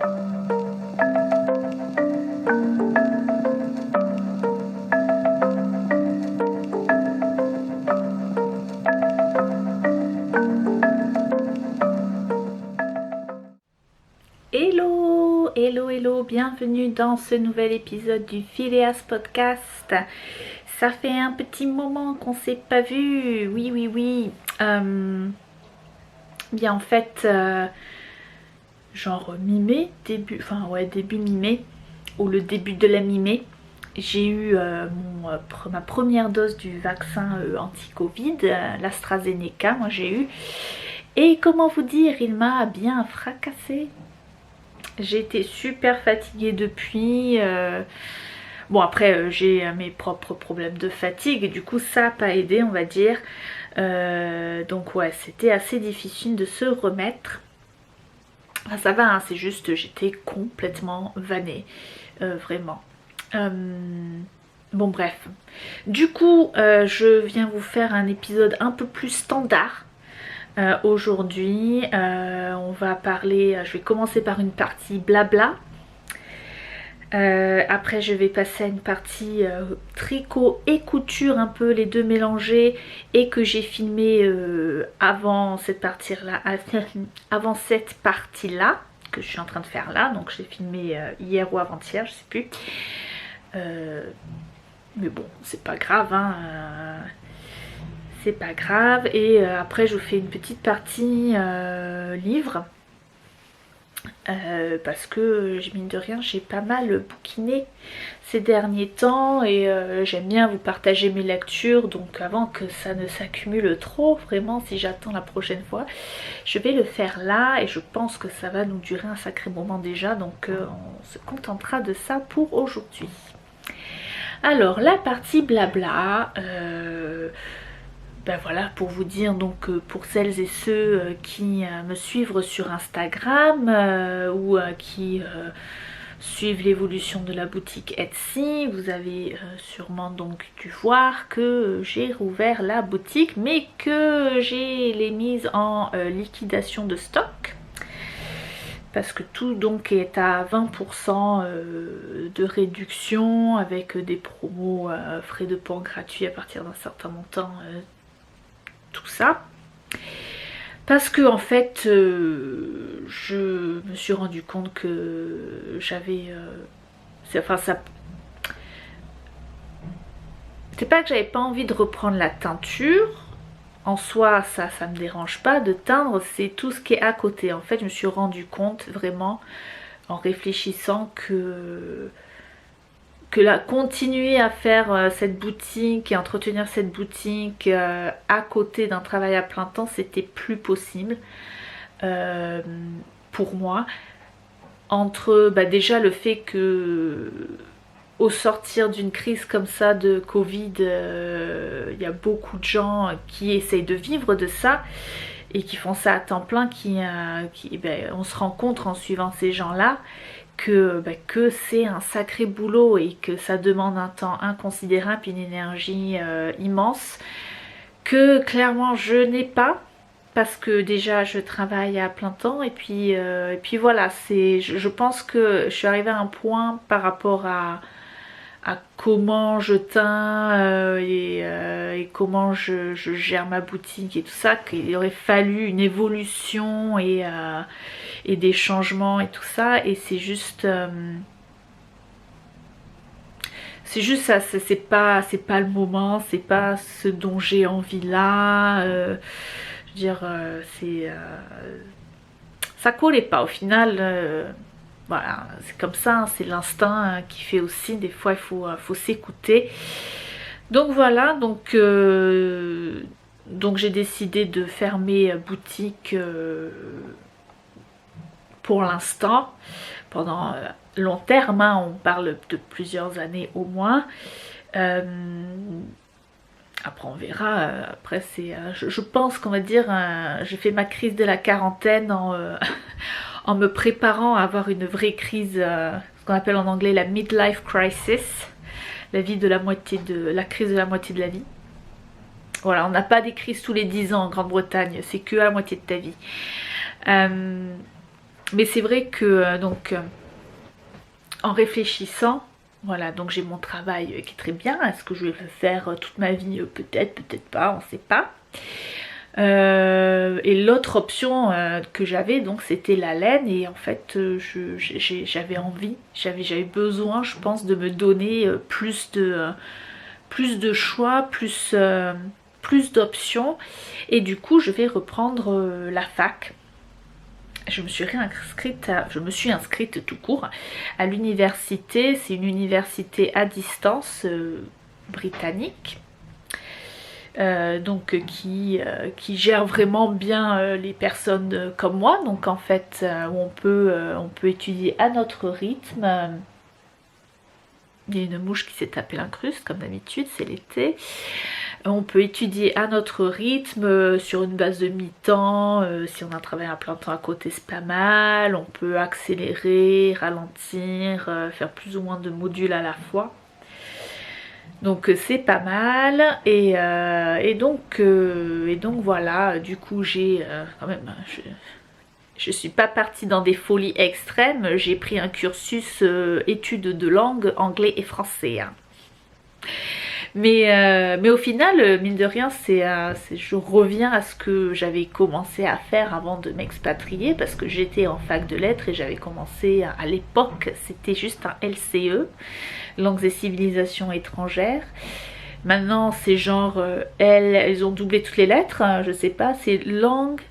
Hello, hello, hello, bienvenue dans ce nouvel épisode du Phileas Podcast. Ça fait un petit moment qu'on s'est pas vu, oui. Bien en fait, genre mi-mai, début mi-mai, ou le début de la mi-mai, j'ai eu ma première dose du vaccin anti-Covid, l'AstraZeneca, moi j'ai eu. Et comment vous dire, il m'a bien fracassé. J'ai été super fatiguée depuis. Bon après j'ai mes propres problèmes de fatigue et du coup ça n'a pas aidé on va dire. Donc ouais c'était assez difficile de se remettre. Enfin, ça va hein, c'est juste j'étais complètement vannée. Vraiment. Bon bref. Du coup je viens vous faire un épisode un peu plus standard. Aujourd'hui on va parler, je vais commencer par une partie blabla. Après je vais passer à une partie tricot et couture, un peu les deux mélangés, et que j'ai filmé avant cette partie là, que je suis en train de faire là, donc j'ai filmé hier ou avant-hier, je sais plus. Mais bon c'est pas grave hein, c'est pas grave. Et après je vous fais une petite partie livre. Parce que mine de rien j'ai pas mal bouquiné ces derniers temps et j'aime bien vous partager mes lectures, donc avant que ça ne s'accumule trop, vraiment si j'attends la prochaine fois je vais le faire là, et je pense que ça va nous durer un sacré moment déjà, donc on se contentera de ça pour aujourd'hui. Alors la partie blabla, ben voilà, pour vous dire, donc pour celles et ceux qui me suivent sur Instagram ou qui suivent l'évolution de la boutique Etsy, vous avez sûrement donc dû voir que j'ai rouvert la boutique, mais que j'ai les mises en liquidation de stock. Parce que tout donc est à 20% de réduction, avec des promos frais de port gratuits à partir d'un certain montant, tout ça. Parce que en fait je me suis rendu compte que j'avais c'est pas que j'avais pas envie de reprendre la teinture en soi, ça me dérange pas de teindre, c'est tout ce qui est à côté. En fait je me suis rendu compte vraiment en réfléchissant que continuer à faire cette boutique et entretenir cette boutique à côté d'un travail à plein temps, c'était plus possible pour moi. Entre déjà le fait que au sortir d'une crise comme ça de Covid, il y a beaucoup de gens qui essayent de vivre de ça et qui font ça à temps plein, on se rencontre en suivant ces gens-là que c'est un sacré boulot et que ça demande un temps inconsidérable, une énergie immense, que clairement je n'ai pas, parce que déjà je travaille à plein temps, et puis voilà, je pense que je suis arrivée à un point par rapport à comment je teins et comment je gère ma boutique et tout ça, qu'il aurait fallu une évolution et des changements et tout ça, et c'est juste ça, c'est pas le moment, c'est pas ce dont j'ai envie là, je veux dire ça collait pas au final. Voilà, c'est comme ça, hein, c'est l'instinct qui fait aussi, des fois il faut s'écouter. Donc voilà, donc j'ai décidé de fermer boutique pour l'instant, pendant long terme, hein, on parle de plusieurs années au moins. Après on verra, après c'est, je pense qu'on va dire, j'ai fait ma crise de la quarantaine en me préparant à avoir une vraie crise, ce qu'on appelle en anglais la midlife crisis, la crise de la moitié de la vie. Voilà, on n'a pas des crises tous les 10 ans en Grande-Bretagne, c'est que à la moitié de ta vie. Mais c'est vrai que en réfléchissant, voilà, donc j'ai mon travail qui est très bien. Est-ce que je vais le faire toute ma vie? Peut-être, peut-être pas, on ne sait pas. Et l'autre option que j'avais, donc c'était la laine. Et en fait, j'avais envie, j'avais besoin, je pense, de me donner plus de choix, plus d'options. Et du coup, je vais reprendre la fac. Je me suis inscrite tout court à l'université. C'est une université à distance britannique. Donc qui gère vraiment bien les personnes comme moi. Donc en fait, on peut étudier à notre rythme. Il y a une mouche qui s'est tapée l'incruste, comme d'habitude, c'est l'été. On peut étudier à notre rythme, sur une base de mi-temps. Si on a un travail à plein temps à côté, c'est pas mal. On peut accélérer, ralentir, faire plus ou moins de modules à la fois. Donc c'est pas mal. Et donc voilà, du coup j'ai quand même... Je suis pas partie dans des folies extrêmes. J'ai pris un cursus études de langue, anglais et français. Hein. Mais au final, mine de rien, je reviens à ce que j'avais commencé à faire avant de m'expatrier, parce que j'étais en fac de lettres et j'avais commencé à l'époque, c'était juste un LCE, langues et civilisations étrangères. Maintenant, c'est genre, elles ont doublé toutes les lettres, hein, je sais pas, c'est langue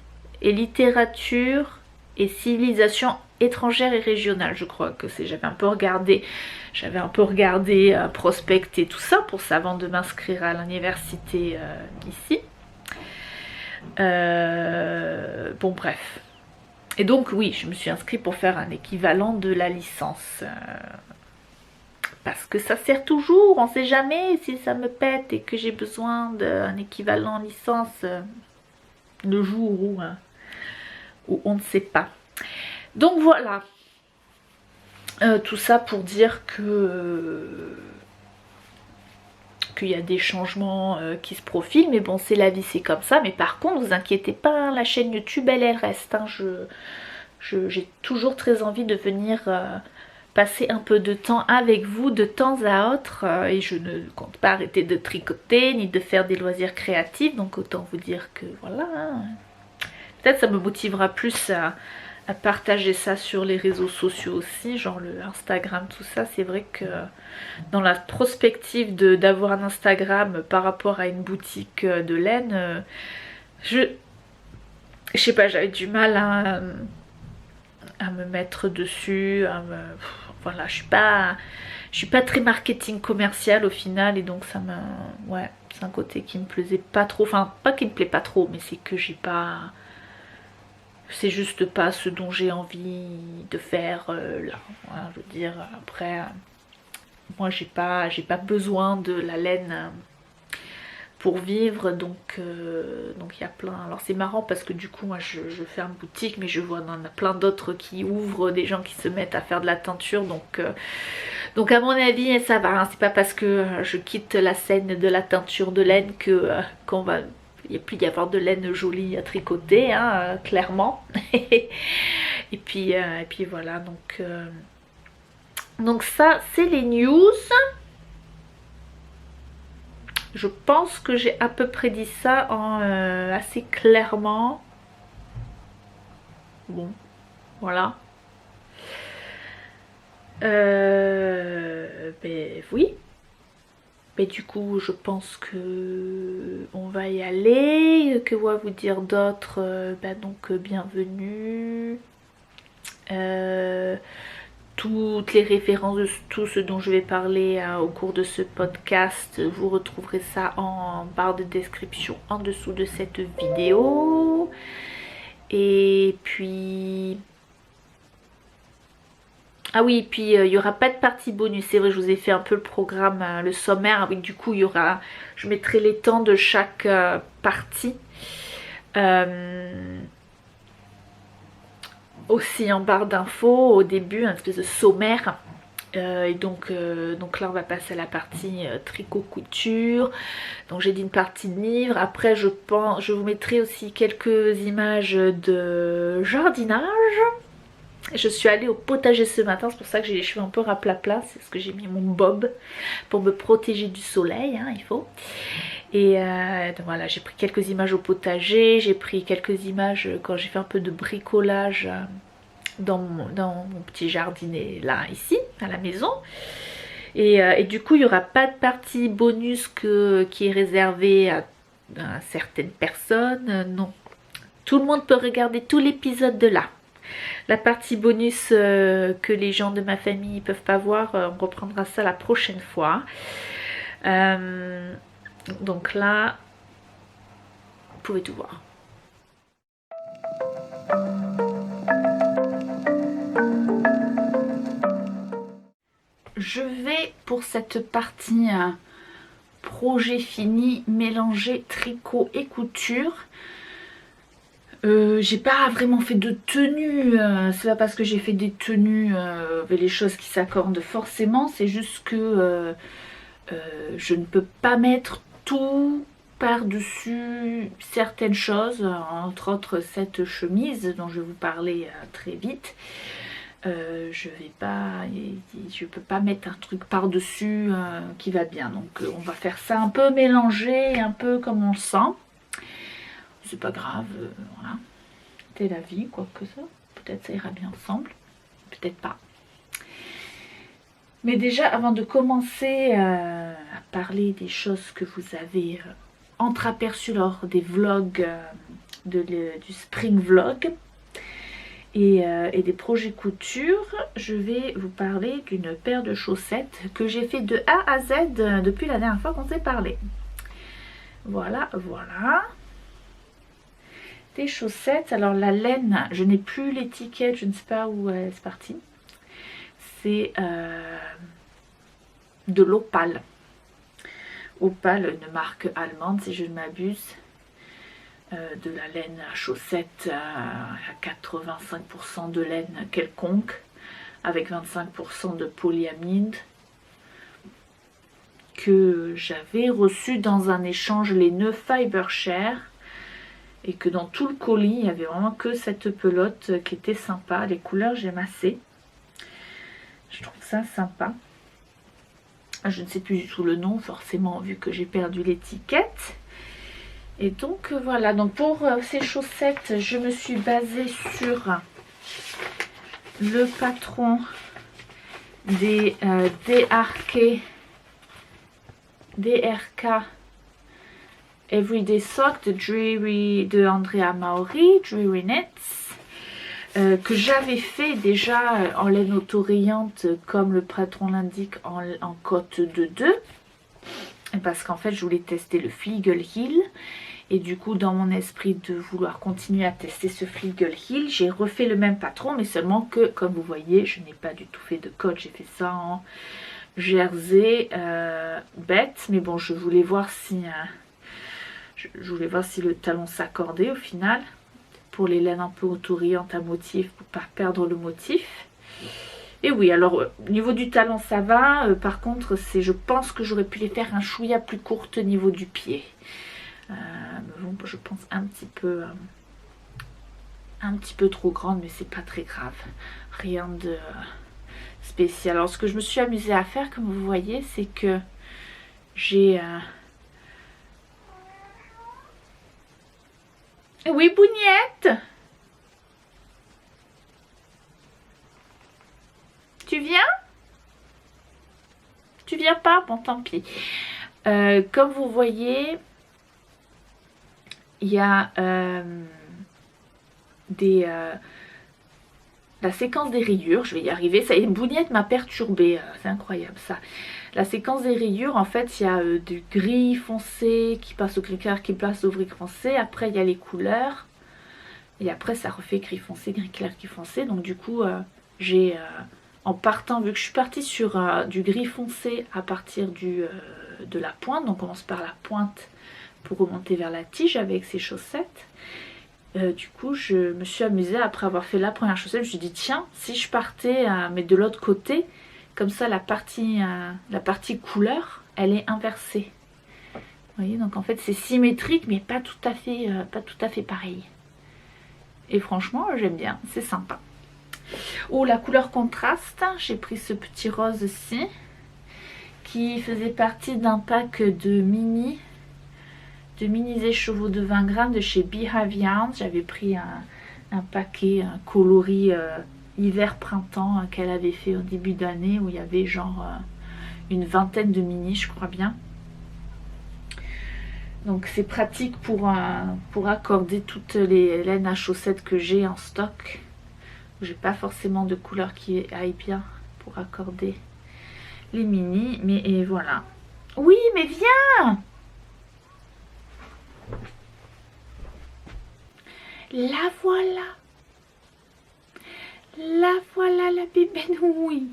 et littérature et civilisation étrangère et régionale, je crois que c'est. J'avais un peu regardé, prospecté tout ça pour ça avant de m'inscrire à l'université ici. Bon bref. Et donc oui, je me suis inscrite pour faire un équivalent de la licence. Parce que ça sert toujours, on sait jamais si ça me pète et que j'ai besoin d'un équivalent licence le jour où on ne sait pas. Donc voilà, tout ça pour dire que qu'il y a des changements qui se profilent, mais bon, c'est la vie, c'est comme ça. Mais par contre, vous inquiétez pas, hein, la chaîne YouTube, elle reste. Hein, j'ai toujours très envie de venir passer un peu de temps avec vous de temps à autre, et je ne compte pas arrêter de tricoter ni de faire des loisirs créatifs, donc autant vous dire que voilà, hein. Peut-être ça me motivera plus à partager ça sur les réseaux sociaux aussi, genre le Instagram, tout ça. C'est vrai que dans la prospective d'avoir un Instagram par rapport à une boutique de laine, je sais pas, j'avais du mal à me mettre dessus, voilà, je suis pas très marketing commercial au final, et donc ouais, c'est un côté qui me plaisait pas trop, enfin pas qui me plaît pas trop, mais c'est que c'est juste pas ce dont j'ai envie de faire là. Voilà, je veux dire, après, moi j'ai pas besoin de la laine pour vivre, donc il y a plein. Alors c'est marrant parce que du coup moi je fais une boutique, mais je vois il y en a plein d'autres qui ouvrent, des gens qui se mettent à faire de la teinture, donc à mon avis ça va, hein. C'est pas parce que je quitte la scène de la teinture de laine qu'on va plus y avoir de laine jolie à tricoter, hein, clairement. Et puis voilà, donc ça c'est les news. Je pense que j'ai à peu près dit ça assez clairement. Bon, voilà. Ben oui. Mais du coup, je pense que on va y aller. Que va vous dire d'autre? Donc bienvenue. Toutes les références de tout ce dont je vais parler au cours de ce podcast, vous retrouverez ça en barre de description en dessous de cette vidéo. Et puis... Ah oui, puis il n'y aura pas de partie bonus, c'est vrai, je vous ai fait un peu le programme, le sommaire, avec du coup je mettrai les temps de chaque partie. Aussi en barre d'infos au début, un espèce de sommaire. Et donc là on va passer à la partie tricot couture. Donc j'ai dit une partie de livre. Après je vous mettrai aussi quelques images de jardinage. Je suis allée au potager ce matin, c'est pour ça que j'ai les cheveux un peu raplapla, c'est parce que j'ai mis mon bob pour me protéger du soleil, hein, il faut. Et donc voilà, j'ai pris quelques images au potager, j'ai pris quelques images quand j'ai fait un peu de bricolage dans mon petit jardinet là, ici, à la maison. Et du coup, il n'y aura pas de partie bonus qui est réservée à certaines personnes, non. Tout le monde peut regarder tout l'épisode de là. La partie bonus que les gens de ma famille ne peuvent pas voir, on reprendra ça la prochaine fois. Donc là, vous pouvez tout voir. Je vais pour cette partie projet fini mélanger tricot et couture. J'ai pas vraiment fait de tenue, c'est pas parce que j'ai fait des tenues les choses qui s'accordent forcément, c'est juste que je ne peux pas mettre tout par-dessus certaines choses, entre autres cette chemise dont je vais vous parler très vite. Je peux pas mettre un truc par-dessus qui va bien, donc on va faire ça un peu mélangé, un peu comme on le sent. C'est pas grave, voilà. C'est la vie, quoi que ça. Peut-être ça ira bien ensemble, peut-être pas. Mais déjà, avant de commencer à parler des choses que vous avez entreaperçues lors des vlogs, du spring vlog et des projets couture, je vais vous parler d'une paire de chaussettes que j'ai fait de A à Z depuis la dernière fois qu'on s'est parlé. Voilà, voilà. Des chaussettes, alors la laine, je n'ai plus l'étiquette, je ne sais pas où elle est partie. C'est de l'Opale. Opale, une marque allemande si je ne m'abuse. De la laine à chaussettes à 85% de laine quelconque, avec 25% de polyamide, que j'avais reçu dans un échange les nœuds Fibershare. Et que dans tout le colis, il n'y avait vraiment que cette pelote qui était sympa. Les couleurs, j'aime assez. Je trouve ça sympa. Je ne sais plus du tout le nom, forcément, vu que j'ai perdu l'étiquette. Et donc, voilà. Donc, pour ces chaussettes, je me suis basée sur le patron des DRK Everyday Sock de Andrea Maori, Dreary Knits, que j'avais fait déjà en laine autorayante comme le patron l'indique en cotte de 2, parce qu'en fait je voulais tester le Fliegel Heel et du coup dans mon esprit de vouloir continuer à tester ce Fliegel Heel, j'ai refait le même patron, mais seulement que comme vous voyez je n'ai pas du tout fait de cotte, j'ai fait ça en jersey bête, mais bon je voulais voir si le talon s'accordait au final, pour les laines un peu autorillantes à motif, pour pas perdre le motif. Et oui, alors au niveau du talon ça va, par contre je pense que j'aurais pu les faire un chouïa plus courte au niveau du pied. Bon, je pense un petit peu trop grande, mais c'est pas très grave, rien de spécial. Alors ce que je me suis amusée à faire, comme vous voyez, c'est que j'ai oui, Bougnette, tu viens? Tu viens pas? Bon, tant pis. Comme vous voyez, il y a la séquence des rayures. Je vais y arriver. Ça, Bougnette m'a perturbée. C'est incroyable ça. La séquence des rayures, en fait, il y a du gris foncé qui passe au gris clair, qui passe au gris foncé. Après, il y a les couleurs. Et après, ça refait gris foncé, gris clair, gris foncé. Donc, du coup, j'ai, en partant, vu que je suis partie sur du gris foncé à partir de la pointe. Donc, on commence par la pointe pour remonter vers la tige avec ces chaussettes. Du coup, je me suis amusée après avoir fait la première chaussette. Je me suis dit, tiens, si je partais, mais de l'autre côté, comme ça, la partie couleur, elle est inversée. Vous voyez, donc en fait, c'est symétrique, mais pas tout à fait pareil. Et franchement, j'aime bien, c'est sympa. Oh, la couleur contraste, j'ai pris ce petit rose-ci qui faisait partie d'un pack de mini écheveaux de 20 grammes de chez Beehive Yarns. J'avais pris un paquet, un coloris hiver-printemps qu'elle avait fait au début d'année où il y avait genre une vingtaine de mini, je crois bien. Donc c'est pratique pour accorder toutes les laines à chaussettes que j'ai en stock. J'ai pas forcément de couleur qui aille bien pour accorder les mini, mais et voilà. Oui, mais viens! La voilà! La voilà la bébénouille!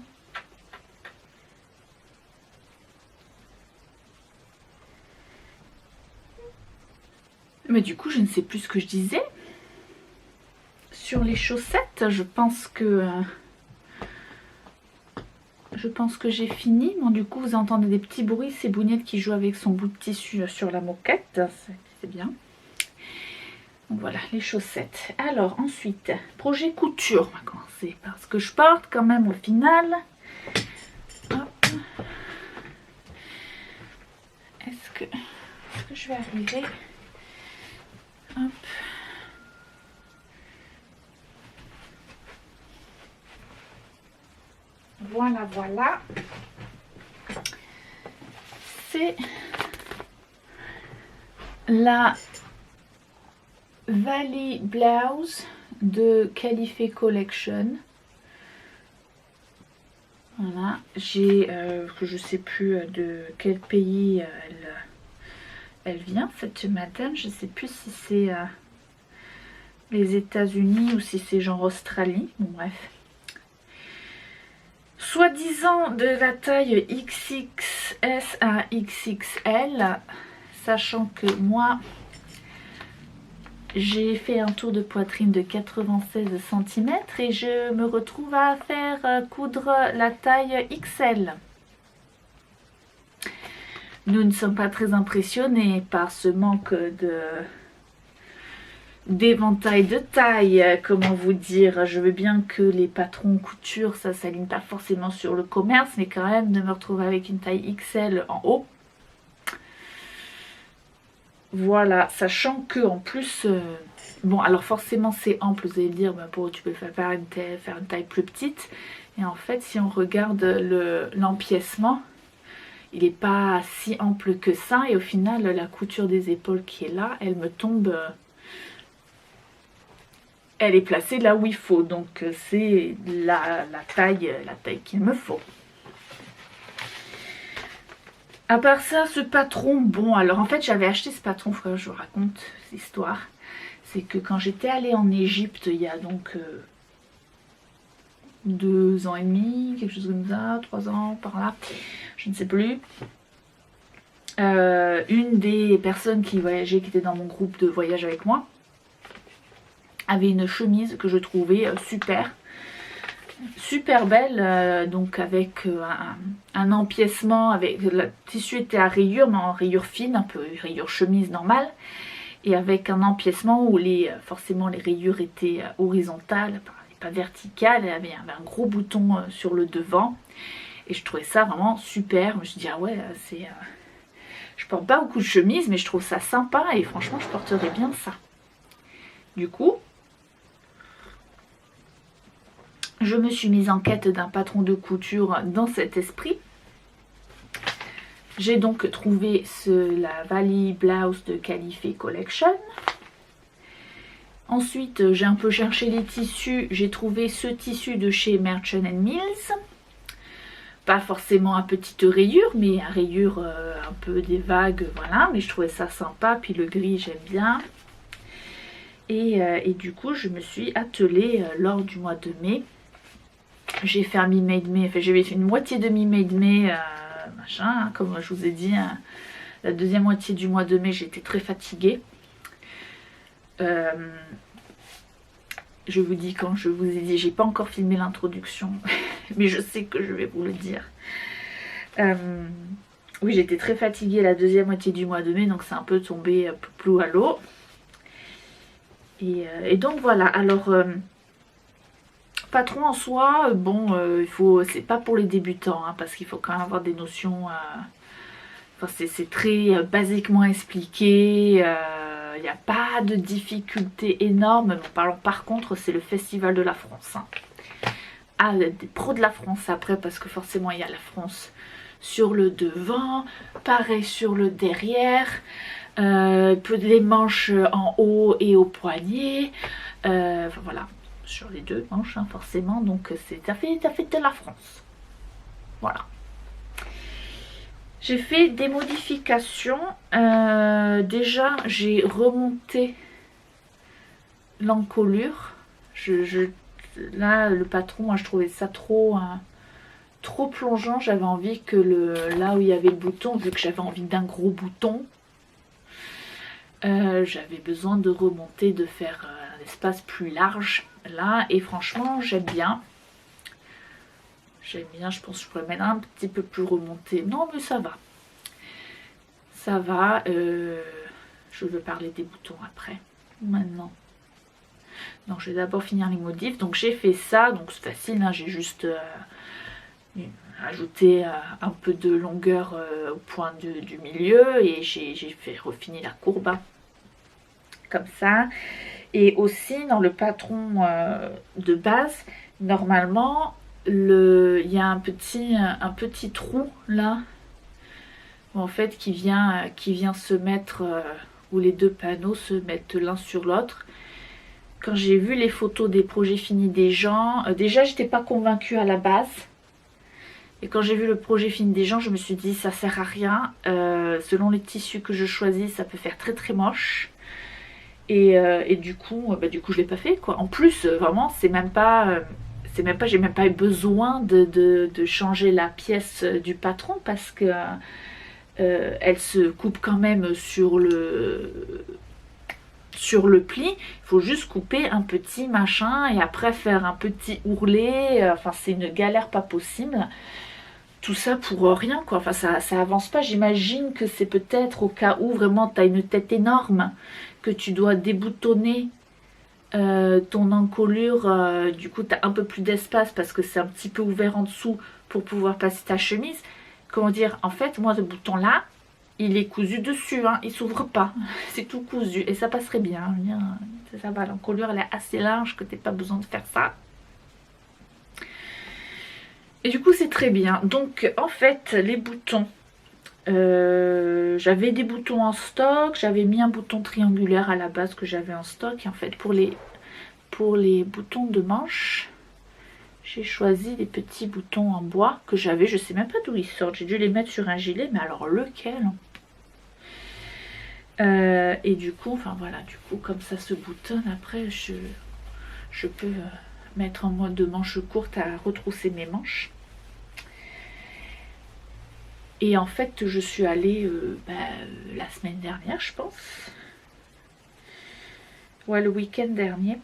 Mais du coup, je ne sais plus ce que je disais. Sur les chaussettes, je pense que j'ai fini. Bon, du coup, vous entendez des petits bruits. C'est Bounette qui joue avec son bout de tissu sur la moquette. C'est bien. Donc voilà, les chaussettes. Alors, ensuite, projet couture. On va commencer par ce que je porte quand même au final. Hop. Est-ce que je vais arriver? Hop. Voilà, voilà. C'est la Valley Blouse de Califé Collection. Voilà, j'ai que je sais plus de quel pays elle vient, cette madame. Je sais plus si c'est les États-Unis ou si c'est genre Australie. Bon, bref. Soi-disant de la taille XXS à XXL, sachant que moi j'ai fait un tour de poitrine de 96 cm et je me retrouve à faire coudre la taille XL. Nous ne sommes pas très impressionnés par ce manque d'éventail de taille, comment vous dire. Je veux bien que les patrons couture, ça s'aligne pas forcément sur le commerce, mais quand même de me retrouver avec une taille XL en haut. Voilà, sachant que en plus, bon alors forcément c'est ample, vous allez dire, bah, tu peux faire une taille plus petite. Et en fait, si on regarde l'empiècement, il n'est pas si ample que ça. Et au final, la couture des épaules qui est là, elle me tombe... elle est placée là où il faut, donc c'est la taille qu'il me faut. À part ça, ce patron, bon, alors en fait j'avais acheté ce patron, frère, je vous raconte cette histoire. C'est que quand j'étais allée en Égypte, il y a donc 2 ans et demi, quelque chose comme ça, 3 ans par là, je ne sais plus. Une des personnes qui voyageait, qui était dans mon groupe de voyage avec moi, avait une chemise que je trouvais super belle, donc avec un empiècement, avec le tissu était à rayures, mais en rayures fines, un peu rayures chemise normale, et avec un empiècement où forcément les rayures étaient horizontales, pas verticales. Elle avait un gros bouton sur le devant, et je trouvais ça vraiment super. Je me suis dit ah ouais, je porte pas beaucoup de chemises, mais je trouve ça sympa, et franchement je porterais bien ça. Du coup, je me suis mise en quête d'un patron de couture dans cet esprit. J'ai donc trouvé la Valley Blouse de Califé Collection. Ensuite, j'ai un peu cherché les tissus. J'ai trouvé ce tissu de chez Merchant Mills. Pas forcément à petite rayure, mais à rayure un peu des vagues, voilà. Mais je trouvais ça sympa. Puis le gris, j'aime bien. Et du coup, je me suis attelée lors du mois de mai. J'ai fait un mi-made mai, enfin j'ai fait une moitié de mi-made mai, machin, comme je vous ai dit, la deuxième moitié du mois de mai j'étais très fatiguée. Je vous dis, quand je vous ai dit, j'ai pas encore filmé l'introduction, mais je sais que je vais vous le dire. Oui, j'étais très fatiguée la deuxième moitié du mois de mai, donc c'est un peu tombé plou à l'eau. Et donc voilà, alors... Patron en soi, bon, c'est pas pour les débutants, hein, parce qu'il faut quand même avoir des notions. Enfin, c'est très basiquement expliqué. Il n'y a pas de difficulté énorme. Bon, parlons par contre, c'est le Festival de la France. Hein. Ah, des pros de la France après, parce que forcément il y a la France sur le devant, pareil sur le derrière, les manches en haut et au poignet, enfin, voilà, sur les deux manches hein, forcément, donc ça fait de la France. Voilà. J'ai fait des modifications. Déjà, j'ai remonté l'encolure. Là, le patron, moi, je trouvais ça trop plongeant. J'avais envie que là où il y avait le bouton, vu que j'avais envie d'un gros bouton, j'avais besoin de remonter, de faire un espace plus large là. Et franchement, j'aime bien. J'aime bien, je pense que je pourrais mettre un petit peu plus remonté. Non, mais ça va. Ça va. Je veux parler des boutons après. Maintenant. Donc, je vais d'abord finir les modifs. Donc, j'ai fait ça. Donc, c'est facile. Hein, j'ai juste ajouté un peu de longueur au point du milieu. Et j'ai fait refiner la courbe. Hein, comme ça. Et aussi, dans le patron de base, normalement... il y a un petit trou là en fait qui vient se mettre où les deux panneaux se mettent l'un sur l'autre. Quand j'ai vu les photos des projets finis des gens, déjà j'étais pas convaincue à la base, et quand j'ai vu le projet fini des gens je me suis dit ça sert à rien, selon les tissus que je choisis ça peut faire très très moche. Et du coup je l'ai pas fait quoi. En plus vraiment c'est même pas j'ai même pas eu besoin de changer la pièce du patron parce que elle se coupe quand même sur le pli. Il faut juste couper un petit machin et après faire un petit ourlet. Enfin, c'est une galère pas possible. Tout ça pour rien quoi. Enfin, ça avance pas. J'imagine que c'est peut-être au cas où vraiment tu as une tête énorme que tu dois déboutonner ton encolure, du coup tu as un peu plus d'espace parce que c'est un petit peu ouvert en dessous pour pouvoir passer ta chemise. Comment dire, en fait moi ce bouton là il est cousu dessus, hein, il s'ouvre pas, c'est tout cousu et ça passerait bien, ça va, l'encolure elle est assez large que t'aies pas besoin de faire ça. Et du coup c'est très bien. Donc en fait les boutons, j'avais des boutons en stock, j'avais mis un bouton triangulaire à la base que j'avais en stock. Et en fait pour les boutons de manche, j'ai choisi des petits boutons en bois que j'avais, je sais même pas d'où ils sortent, j'ai dû les mettre sur un gilet, mais alors lequel? Et du coup, enfin voilà, du coup comme ça se boutonne, après je peux mettre en mode de manche courte à retrousser mes manches. Et en fait, je suis allée la semaine dernière, je pense. Ouais, le week-end dernier.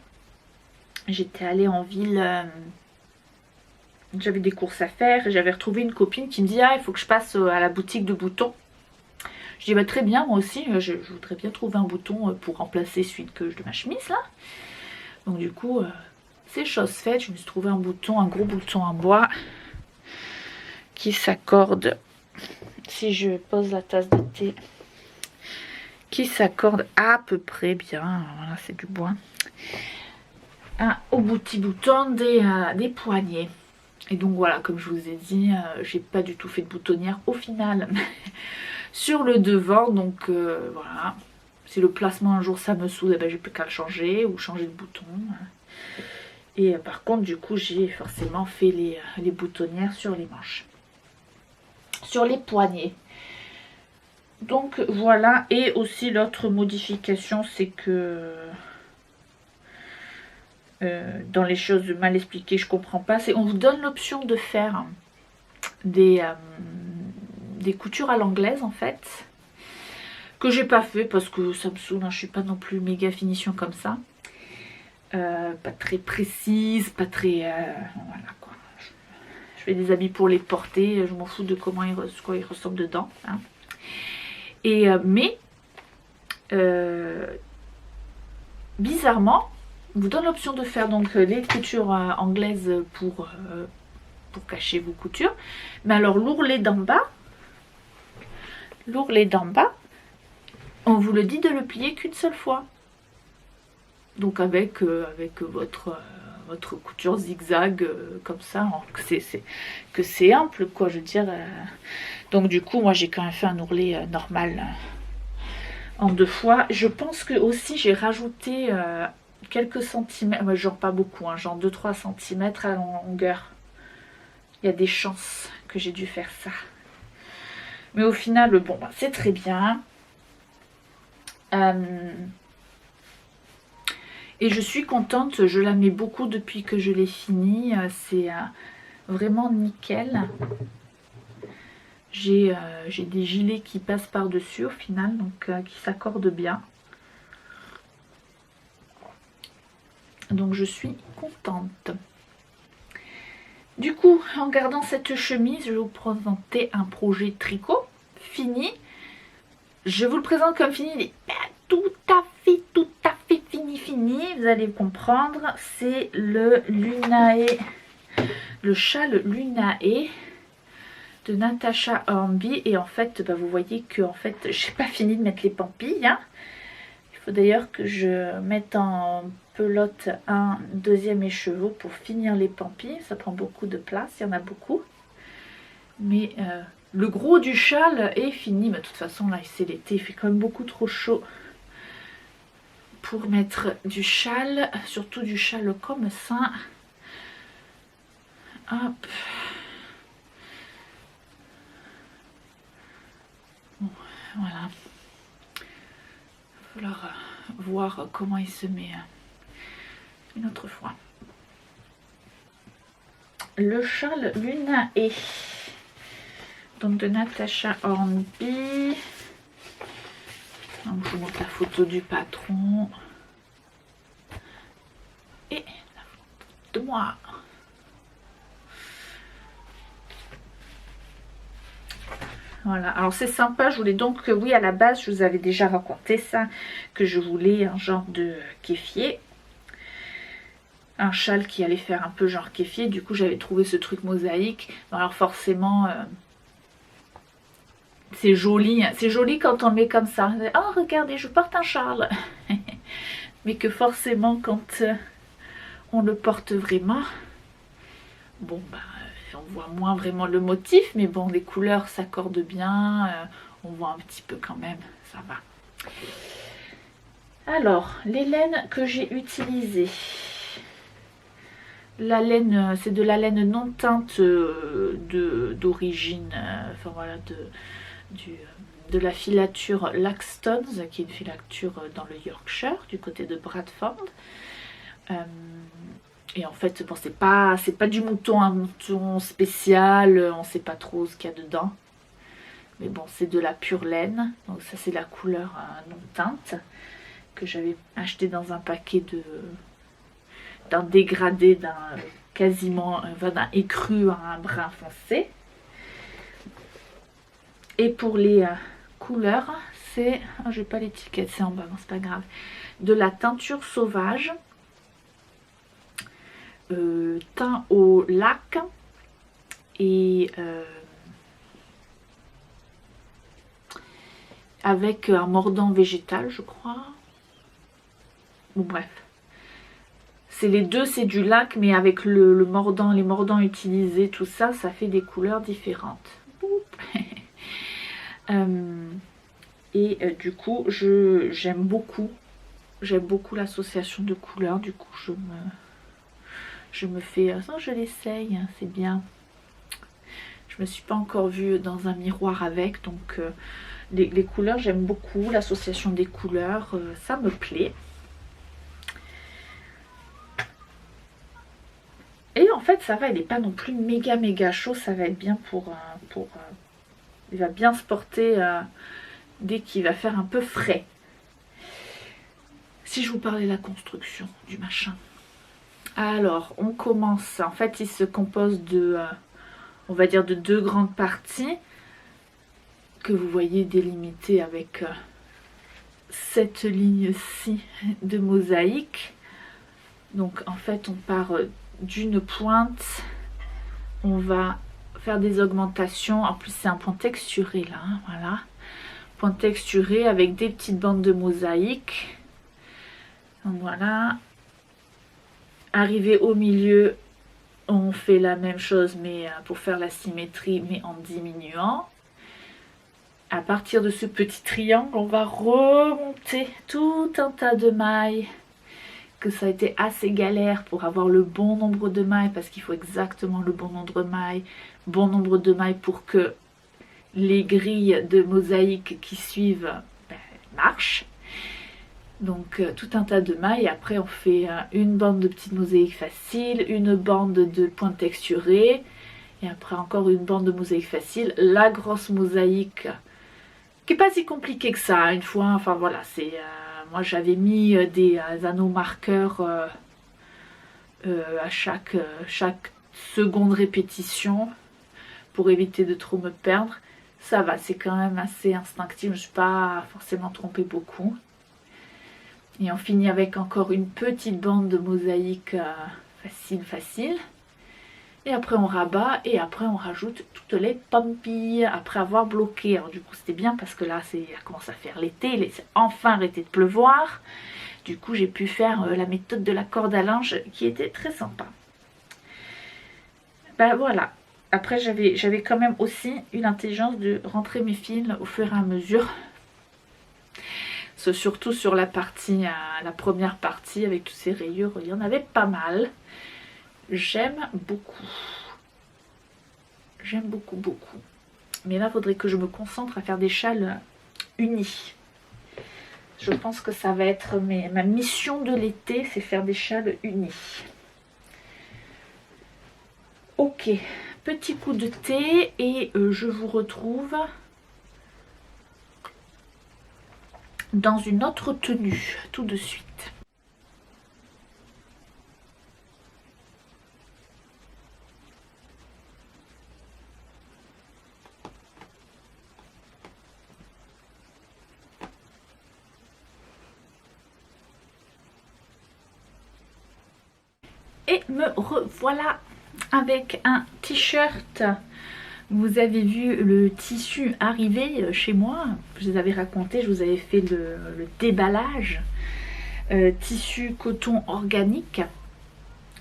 J'étais allée en ville. J'avais des courses à faire. J'avais retrouvé une copine qui me dit « Ah, il faut que je passe à la boutique de boutons. » Je dis bah, « Très bien, moi aussi. Je voudrais bien trouver un bouton pour remplacer celui de ma chemise, là. » Donc du coup, c'est chose faite. Je me suis trouvé un gros bouton en bois qui s'accorde... Si je pose la tasse de thé, qui s'accorde à peu près bien, voilà, c'est du bois, au petit bouton des poignets. Et donc voilà, comme je vous ai dit, j'ai pas du tout fait de boutonnière au final sur le devant. Donc voilà, si le placement un jour ça me saoule, eh ben, j'ai plus qu'à le changer ou changer de bouton. Et par contre du coup j'ai forcément fait les boutonnières sur les manches, sur les poignets. Donc voilà. Et aussi l'autre modification, c'est que dans les choses mal expliquées, je comprends pas, c'est on vous donne l'option de faire des coutures à l'anglaise en fait, que j'ai pas fait parce que ça me saoule, hein, je suis pas non plus méga finition comme ça, pas très précise, pas très voilà quoi. Je fais des habits pour les porter, je m'en fous de quoi ils ressemblent dedans, hein. Et mais bizarrement vous donne l'option de faire donc les coutures anglaises pour cacher vos coutures. Mais alors l'ourlet d'en bas, on vous le dit de le plier qu'une seule fois. Donc avec votre couture zigzag comme ça, que c'est ample quoi, je veux dire. Donc du coup moi j'ai quand même fait un ourlet normal en 2 fois. Je pense que aussi j'ai rajouté quelques centimètres, genre pas beaucoup, hein, genre 2-3 centimètres à longueur. Il y a des chances que j'ai dû faire ça. Mais au final, bon, c'est très bien. Et je suis contente, je la mets beaucoup depuis que je l'ai fini. C'est vraiment nickel. J'ai des gilets qui passent par-dessus au final, donc qui s'accordent bien. Donc je suis contente. Du coup, en gardant cette chemise, je vais vous présenter un projet tricot fini. Je vous le présente comme fini, il n'est pas tout à fait fini. Vous allez comprendre, c'est le Lunae, le châle Lunae de Natasha Hornby. Et en fait, vous voyez que en fait, j'ai pas fini de mettre les pampilles. Hein. Il faut d'ailleurs que je mette en pelote un deuxième écheveau pour finir les pampilles. Ça prend beaucoup de place, il y en a beaucoup. Mais le gros du châle est fini. Mais de toute façon, là, c'est l'été, il fait quand même beaucoup trop chaud pour mettre du châle, surtout du châle comme ça. Hop. Bon, voilà. Il va falloir voir comment il se met une autre fois. Le châle Lunae, donc de Natasha Hornby. Donc je vous montre la photo du patron et la photo de moi. Voilà, alors c'est sympa, je voulais donc, oui à la base je vous avais déjà raconté ça, que je voulais un genre de kéfier. Un châle qui allait faire un peu genre kéfier, du coup j'avais trouvé ce truc mosaïque. Alors forcément... c'est joli quand on le met comme ça. Oh regardez, je porte un châle. Mais que forcément quand on le porte vraiment, bon on voit moins vraiment le motif, mais bon les couleurs s'accordent bien, on voit un petit peu quand même, ça va. Alors les laines que j'ai utilisées, la laine, c'est de la laine non teinte d'origine, enfin voilà, de la filature Laxton's, qui est une filature dans le Yorkshire, du côté de Bradford. Et en fait, bon, c'est pas du mouton, un mouton spécial, on sait pas trop ce qu'il y a dedans. Mais bon, c'est de la pure laine. Donc ça, c'est la couleur non teinte que j'avais acheté dans un paquet d'un dégradé, d'un quasiment d'un écru à un brun foncé. Et pour les couleurs, c'est, oh, j'ai pas l'étiquette, c'est en bas, bon, c'est pas grave, de la teinture sauvage, teint au lac et avec un mordant végétal, je crois. Bon bref, c'est les deux, c'est du lac, mais avec le mordant, les mordants utilisés, tout ça, ça fait des couleurs différentes. Du coup, j'aime beaucoup l'association de couleurs. Du coup, je me fais, oh, je l'essaye, c'est bien. Je me suis pas encore vue dans un miroir avec, donc les couleurs, j'aime beaucoup l'association des couleurs, ça me plaît. Et en fait, ça va, il n'est pas non plus méga chaud, ça va être bien il va bien se porter dès qu'il va faire un peu frais. Si je vous parlais de la construction du machin. Alors, on commence. En fait, il se compose de, on va dire, de 2 grandes parties que vous voyez délimitées avec cette ligne-ci de mosaïque. Donc en fait on part d'une pointe, on va faire des augmentations. En plus c'est un point texturé là, hein, voilà. Point texturé avec des petites bandes de mosaïque. Donc voilà. Arrivé au milieu, on fait la même chose mais pour faire la symétrie mais en diminuant. À partir de ce petit triangle, on va remonter tout un tas de mailles. Que ça a été assez galère pour avoir le bon nombre de mailles parce qu'il faut exactement le bon nombre de mailles pour que les grilles de mosaïque qui suivent marchent. Donc tout un tas de mailles. Après on fait une bande de petites mosaïques faciles, une bande de pointes texturées et après encore une bande de mosaïque facile. La grosse mosaïque qui n'est pas si compliquée que ça une fois. Enfin voilà, c'est... moi j'avais mis des anneaux marqueurs à chaque seconde répétition pour éviter de trop me perdre. Ça va, c'est quand même assez instinctif, je ne me suis pas forcément trompée beaucoup. Et on finit avec encore une petite bande de mosaïque facile. Et après on rabat et après on rajoute toutes les pampilles après avoir bloqué. Alors du coup c'était bien parce que là ça commence à faire l'été, il est enfin arrêté de pleuvoir. Du coup j'ai pu faire la méthode de la corde à linge qui était très sympa. Ben voilà. Après j'avais quand même aussi eu l'intelligence de rentrer mes fils au fur et à mesure. Surtout sur la partie, la première partie avec toutes ces rayures, il y en avait pas mal. J'aime beaucoup. J'aime beaucoup. Mais là, il faudrait que je me concentre à faire des châles unis. Je pense que ça va être ma mission de l'été, c'est faire des châles unis. Ok, petit coup de thé et je vous retrouve dans une autre tenue tout de suite. Et me revoilà avec un t-shirt. Vous avez vu le tissu arriver chez moi. Je vous avais raconté, je vous avais fait le déballage. Tissu coton organique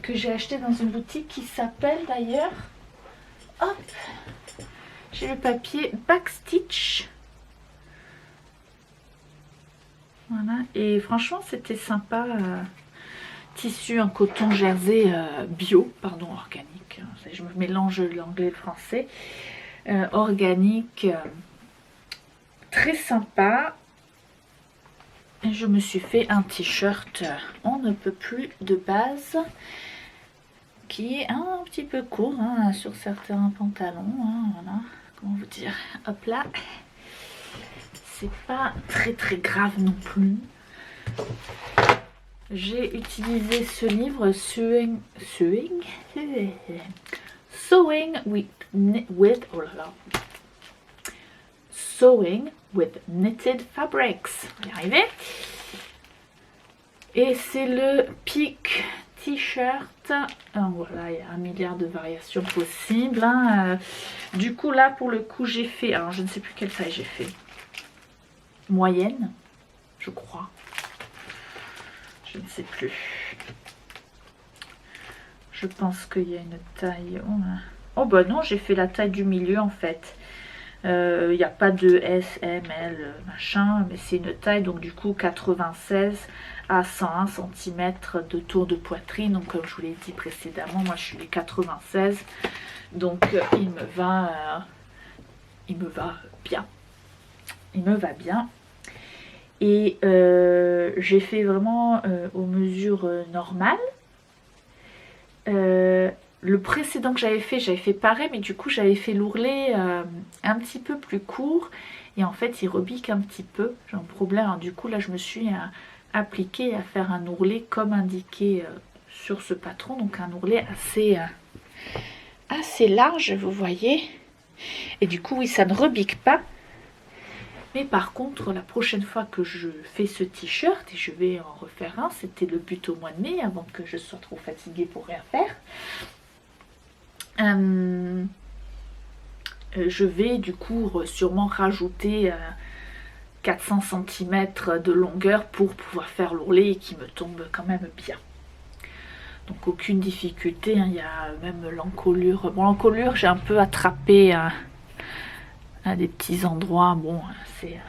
que j'ai acheté dans une boutique qui s'appelle d'ailleurs, hop, j'ai le papier Backstitch. Voilà, et franchement c'était sympa. Tissu en coton jersey bio, pardon, organique, je me mélange l'anglais et le français, organique, très sympa. Et je me suis fait un t-shirt on ne peut plus de base, qui est un petit peu court hein, sur certains pantalons, hein, voilà, comment vous dire, hop là, c'est pas très grave non plus. J'ai utilisé ce livre Sewing with Knitted Fabrics. On va y arriver. Et c'est le Peak T-shirt. Voilà, il y a un milliard de variations possibles. Hein. Du coup, là, pour le coup, j'ai fait... Alors, je ne sais plus quelle taille j'ai fait. Moyenne, je crois. Je ne sais plus. Je pense qu'il y a une taille... Oh bah non, j'ai fait la taille du milieu en fait. Il n'y a pas de S, M, L, machin. Mais c'est une taille, donc du coup 96 à 101 cm de tour de poitrine. Donc comme je vous l'ai dit précédemment, moi je suis les 96. Donc il me va bien. Il me va bien. Et j'ai fait vraiment aux mesures normales. Le précédent que j'avais fait pareil, mais du coup j'avais fait l'ourlet un petit peu plus court. Et en fait il rebique un petit peu, j'ai un problème. Alors, du coup là je me suis appliquée à faire un ourlet comme indiqué sur ce patron. Donc un ourlet assez large, vous voyez. Et du coup oui, ça ne rebique pas. Mais par contre, la prochaine fois que je fais ce t-shirt, et je vais en refaire un, c'était le but au mois de mai, avant que je sois trop fatiguée pour rien faire, je vais du coup sûrement rajouter 400 cm de longueur pour pouvoir faire l'ourlet et qui me tombe quand même bien. Donc aucune difficulté, hein. Il y a même l'encolure. Bon, l'encolure, j'ai un peu attrapé à des petits endroits. Bon, c'est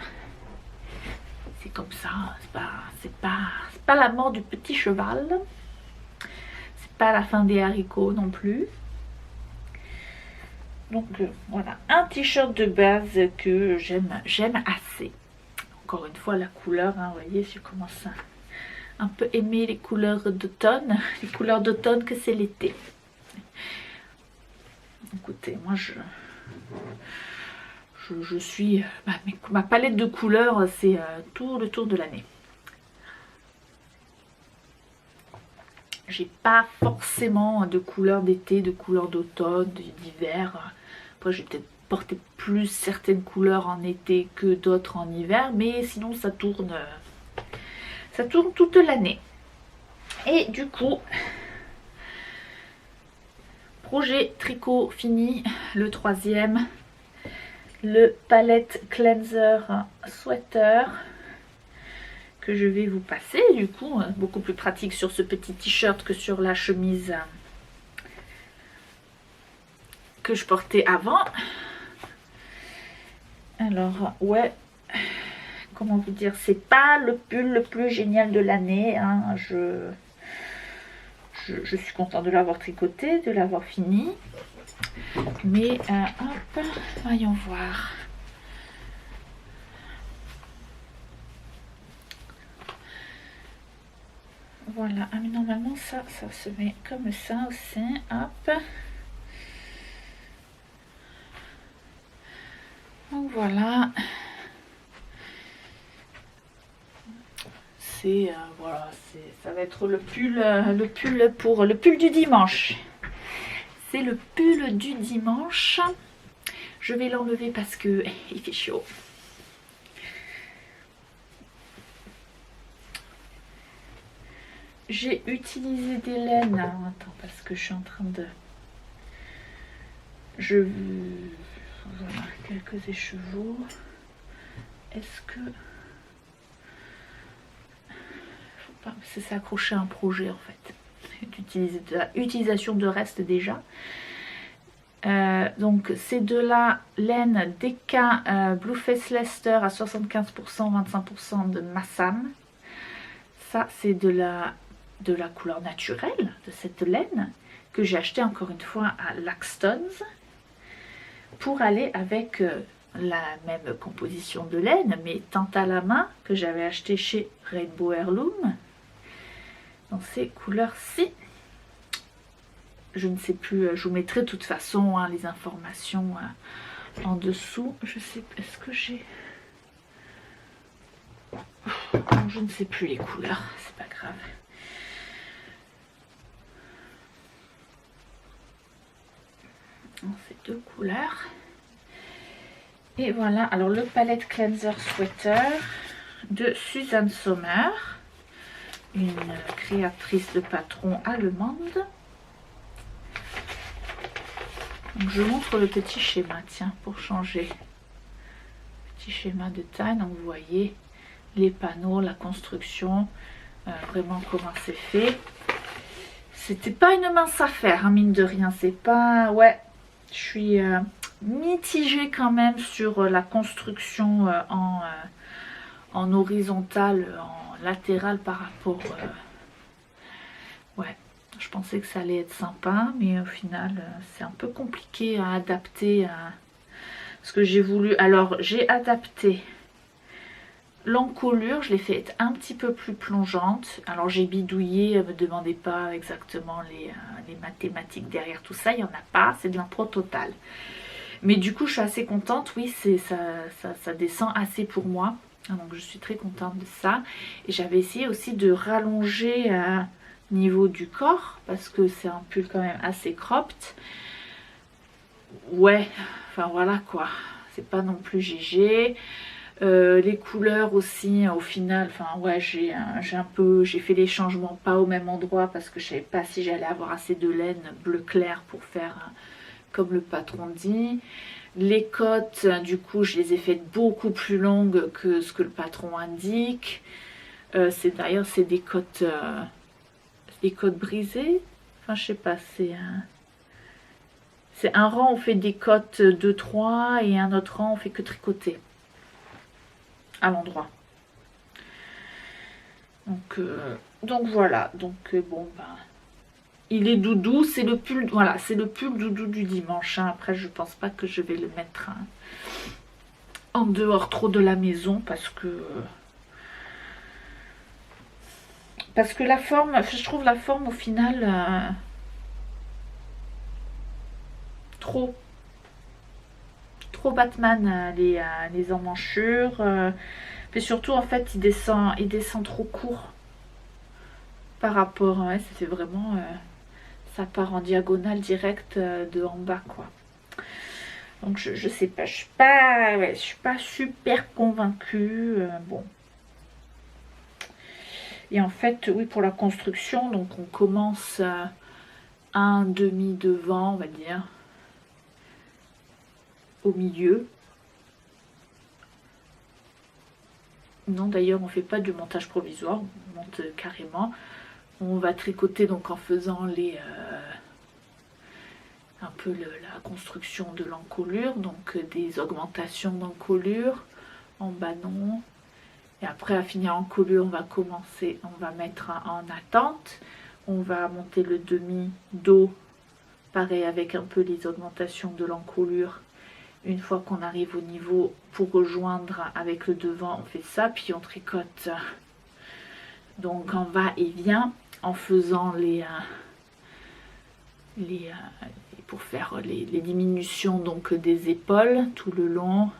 comme ça. C'est pas la mort du petit cheval. C'est pas la fin des haricots non plus. Donc voilà, un t-shirt de base que j'aime assez. Encore une fois, la couleur, hein, vous voyez, je commence à un peu aimer les couleurs d'automne. Les couleurs d'automne que c'est l'été. Écoutez, moi je suis... ma palette de couleurs, c'est tout le tour de l'année. J'ai pas forcément de couleurs d'été, de couleurs d'automne, d'hiver. Après, j'ai peut-être porté plus certaines couleurs en été que d'autres en hiver, mais sinon ça tourne toute l'année. Et du coup, projet tricot fini, le 3e, le palette cleanser sweater que je vais vous passer, du coup beaucoup plus pratique sur ce petit t-shirt que sur la chemise que je portais avant. Alors ouais, comment vous dire, c'est pas le pull le plus génial de l'année, hein. Je suis contente de l'avoir tricoté, de l'avoir fini, mais hop, voyons voir. Voilà, ah mais normalement ça se met comme ça aussi, hop. Donc voilà. C'est voilà, ça va être le pull pour le pull du dimanche. C'est le pull du dimanche. Je vais l'enlever parce que il fait chaud. J'ai utilisé des laines. Alors, attends, parce que je suis en train de... Voilà, quelques écheveaux. Est-ce que... Faut pas... C'est s'accrocher à un projet en fait. D'utiliser de l'utilisation de reste déjà. Donc c'est de la laine DK Blueface Leicester à 75%, 25% de Massam. Ça c'est de la couleur naturelle de cette laine que j'ai acheté encore une fois à Laxton's pour aller avec la même composition de laine mais teinte à la main que j'avais acheté chez Rainbow Heirloom dans ces couleurs-ci. Je ne sais plus, je vous mettrai de toute façon hein, les informations en dessous. Je sais, est-ce que j'ai... Non, je ne sais plus les couleurs, c'est pas grave. C'est deux couleurs. Et voilà, alors le palette cleanser sweater de Suzanne Sommer, une créatrice de patrons allemande. Donc je montre le petit schéma, tiens, pour changer. Petit schéma de taille, donc vous voyez les panneaux, la construction, vraiment comment c'est fait. C'était pas une mince affaire, hein, mine de rien, c'est pas... Ouais, je suis mitigée quand même sur la construction en horizontal, en latéral par rapport... Ouais. Je pensais que ça allait être sympa, mais au final, c'est un peu compliqué à adapter à ce que j'ai voulu. Alors, j'ai adapté l'encolure, je l'ai fait un petit peu plus plongeante. Alors, j'ai bidouillé, ne me demandez pas exactement les mathématiques derrière tout ça, il n'y en a pas, c'est de l'impro total. Mais du coup, je suis assez contente, oui, ça descend assez pour moi. Donc, je suis très contente de ça. Et j'avais essayé aussi de rallonger... niveau du corps parce que c'est un pull quand même assez cropped. Ouais, enfin voilà quoi, c'est pas non plus GG. Les couleurs aussi, au final, enfin ouais, j'ai fait les changements pas au même endroit parce que je savais pas si j'allais avoir assez de laine bleu clair pour faire comme le patron dit. Les cottes, du coup, je les ai faites beaucoup plus longues que ce que le patron indique. D'ailleurs, c'est des cottes brisées. Enfin, je sais pas, c'est un rang, on fait des cottes 2-3 et un autre rang, on fait que tricoter à l'endroit. Donc voilà, bon ben il est doudou, c'est le pull, voilà, c'est le pull doudou du dimanche. Hein. Après je pense pas que je vais le mettre en dehors trop de la maison parce que la forme, je trouve la forme au final trop Batman les emmanchures. Mais surtout en fait il descend trop court par rapport, ouais, ça fait vraiment ça part en diagonale direct de en bas quoi. Donc je sais pas, je suis pas super convaincue. Bon. Et en fait, oui, pour la construction, donc on commence un demi devant, on va dire, au milieu. Non, d'ailleurs, on fait pas de montage provisoire, on monte carrément. On va tricoter donc en faisant un peu la construction de l'encolure, donc des augmentations d'encolure en bas-non. Et après, à finir en colure, on va mettre en attente. On va monter le demi-dos, pareil avec un peu les augmentations de l'encolure. Une fois qu'on arrive au niveau pour rejoindre avec le devant, on fait ça, puis on tricote. Donc en va et vient en faisant pour faire les diminutions donc des épaules tout le long.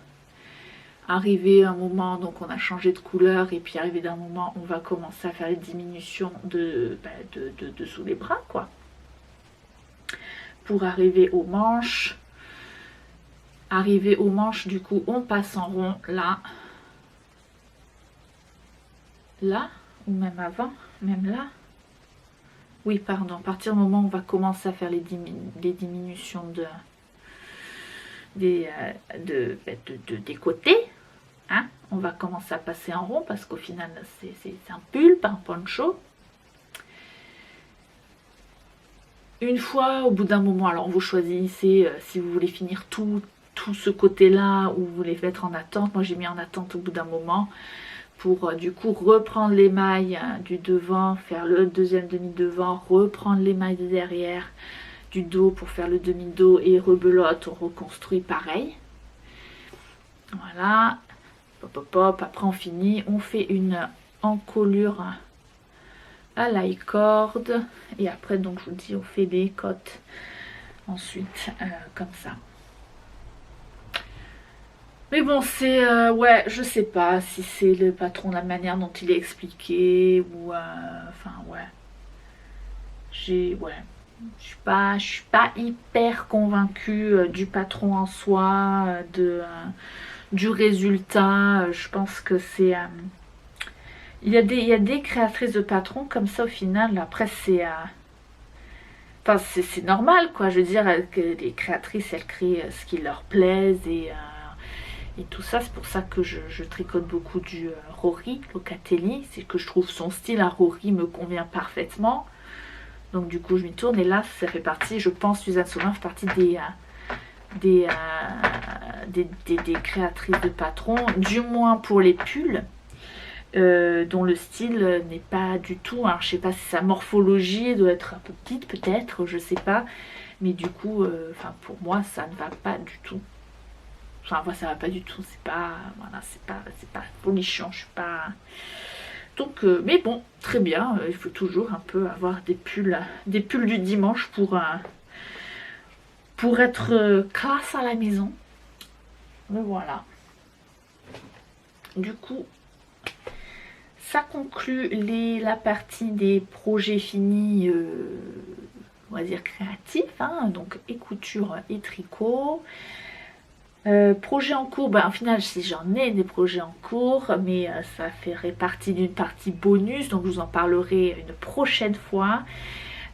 Arrivé un moment, donc on a changé de couleur et puis arrivé d'un moment, on va commencer à faire les diminutions de dessous les bras quoi. Pour arriver aux manches. Arrivé aux manches, du coup, on passe en rond là. Là, ou même avant, même là. Oui, pardon, à partir du moment où on va commencer à faire les diminutions des côtés, hein, on va commencer à passer en rond parce qu'au final, c'est un pull, pas un poncho. Une fois, au bout d'un moment, alors vous choisissez si vous voulez finir tout ce côté-là ou vous voulez mettre en attente. Moi, j'ai mis en attente au bout d'un moment pour du coup reprendre les mailles du devant, faire le deuxième demi-devant, reprendre les mailles de derrière du dos pour faire le demi-dos et rebelote, on reconstruit pareil. Voilà, hop, hop, hop. Après on finit, on fait une encolure à la corde et après donc je vous dis on fait des cottes ensuite comme ça. Mais bon, c'est... ouais, je sais pas si c'est le patron, la manière dont il est expliqué, ou... enfin, ouais. Ouais. Je suis pas hyper convaincue du patron en soi, du résultat. Je pense que c'est... il y a des créatrices de patrons comme ça, au final. Après, c'est... enfin, c'est normal, quoi. Je veux dire, que les créatrices, elles créent ce qui leur plaise et tout ça. C'est pour ça que je tricote beaucoup du Rory Locatelli. C'est que je trouve son style à Rory me convient parfaitement. Donc du coup je m'y tourne et là ça fait partie, je pense, Suzanne Sommer fait partie des créatrices de patrons, du moins pour les pulls, dont le style n'est pas du tout, alors je sais pas si sa morphologie doit être un peu petite peut-être, je sais pas, mais du coup, enfin pour moi ça ne va pas du tout. Enfin moi ça va pas du tout, c'est pas, voilà, c'est pas folichon, je suis pas... Donc, mais bon, très bien, il faut toujours un peu avoir des pulls du dimanche pour être classe à la maison. Mais voilà. Du coup, ça conclut la partie des projets finis, on va dire créatifs, hein, donc et couture et tricot. Projet en cours, ben, au final si j'en ai des projets en cours, mais ça ferait partie d'une partie bonus, donc je vous en parlerai une prochaine fois.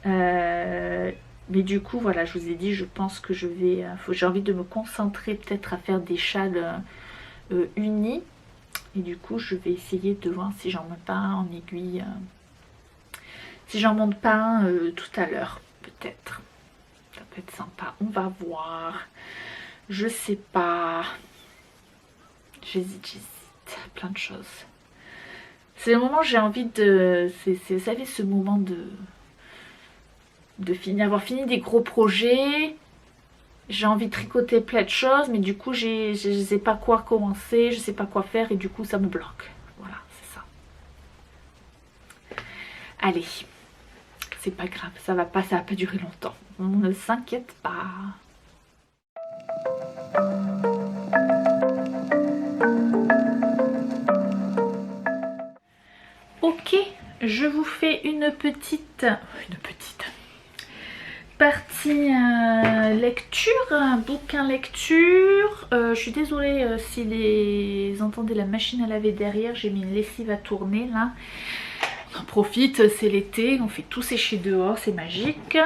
Mais du coup voilà, je vous ai dit, je pense que j'ai envie de me concentrer peut-être à faire des châles unis. Et du coup je vais essayer de voir si j'en monte pas un en aiguille. Si j'en monte pas un tout à l'heure, peut-être. Ça peut être sympa, on va voir. Je sais pas. J'hésite. Plein de choses. C'est le moment où j'ai envie de... Vous savez, ce moment de finir, avoir fini des gros projets. J'ai envie de tricoter plein de choses, mais du coup, je sais pas quoi commencer, je sais pas quoi faire, et du coup, ça me bloque. Voilà, c'est ça. Allez. C'est pas grave, ça va pas durer longtemps. On ne s'inquiète pas. Ok, je vous fais une petite partie lecture, un bouquin lecture. Je suis désolée si vous entendez la machine à laver derrière, j'ai mis une lessive à tourner là. On en profite, c'est l'été, on fait tout sécher dehors, c'est magique.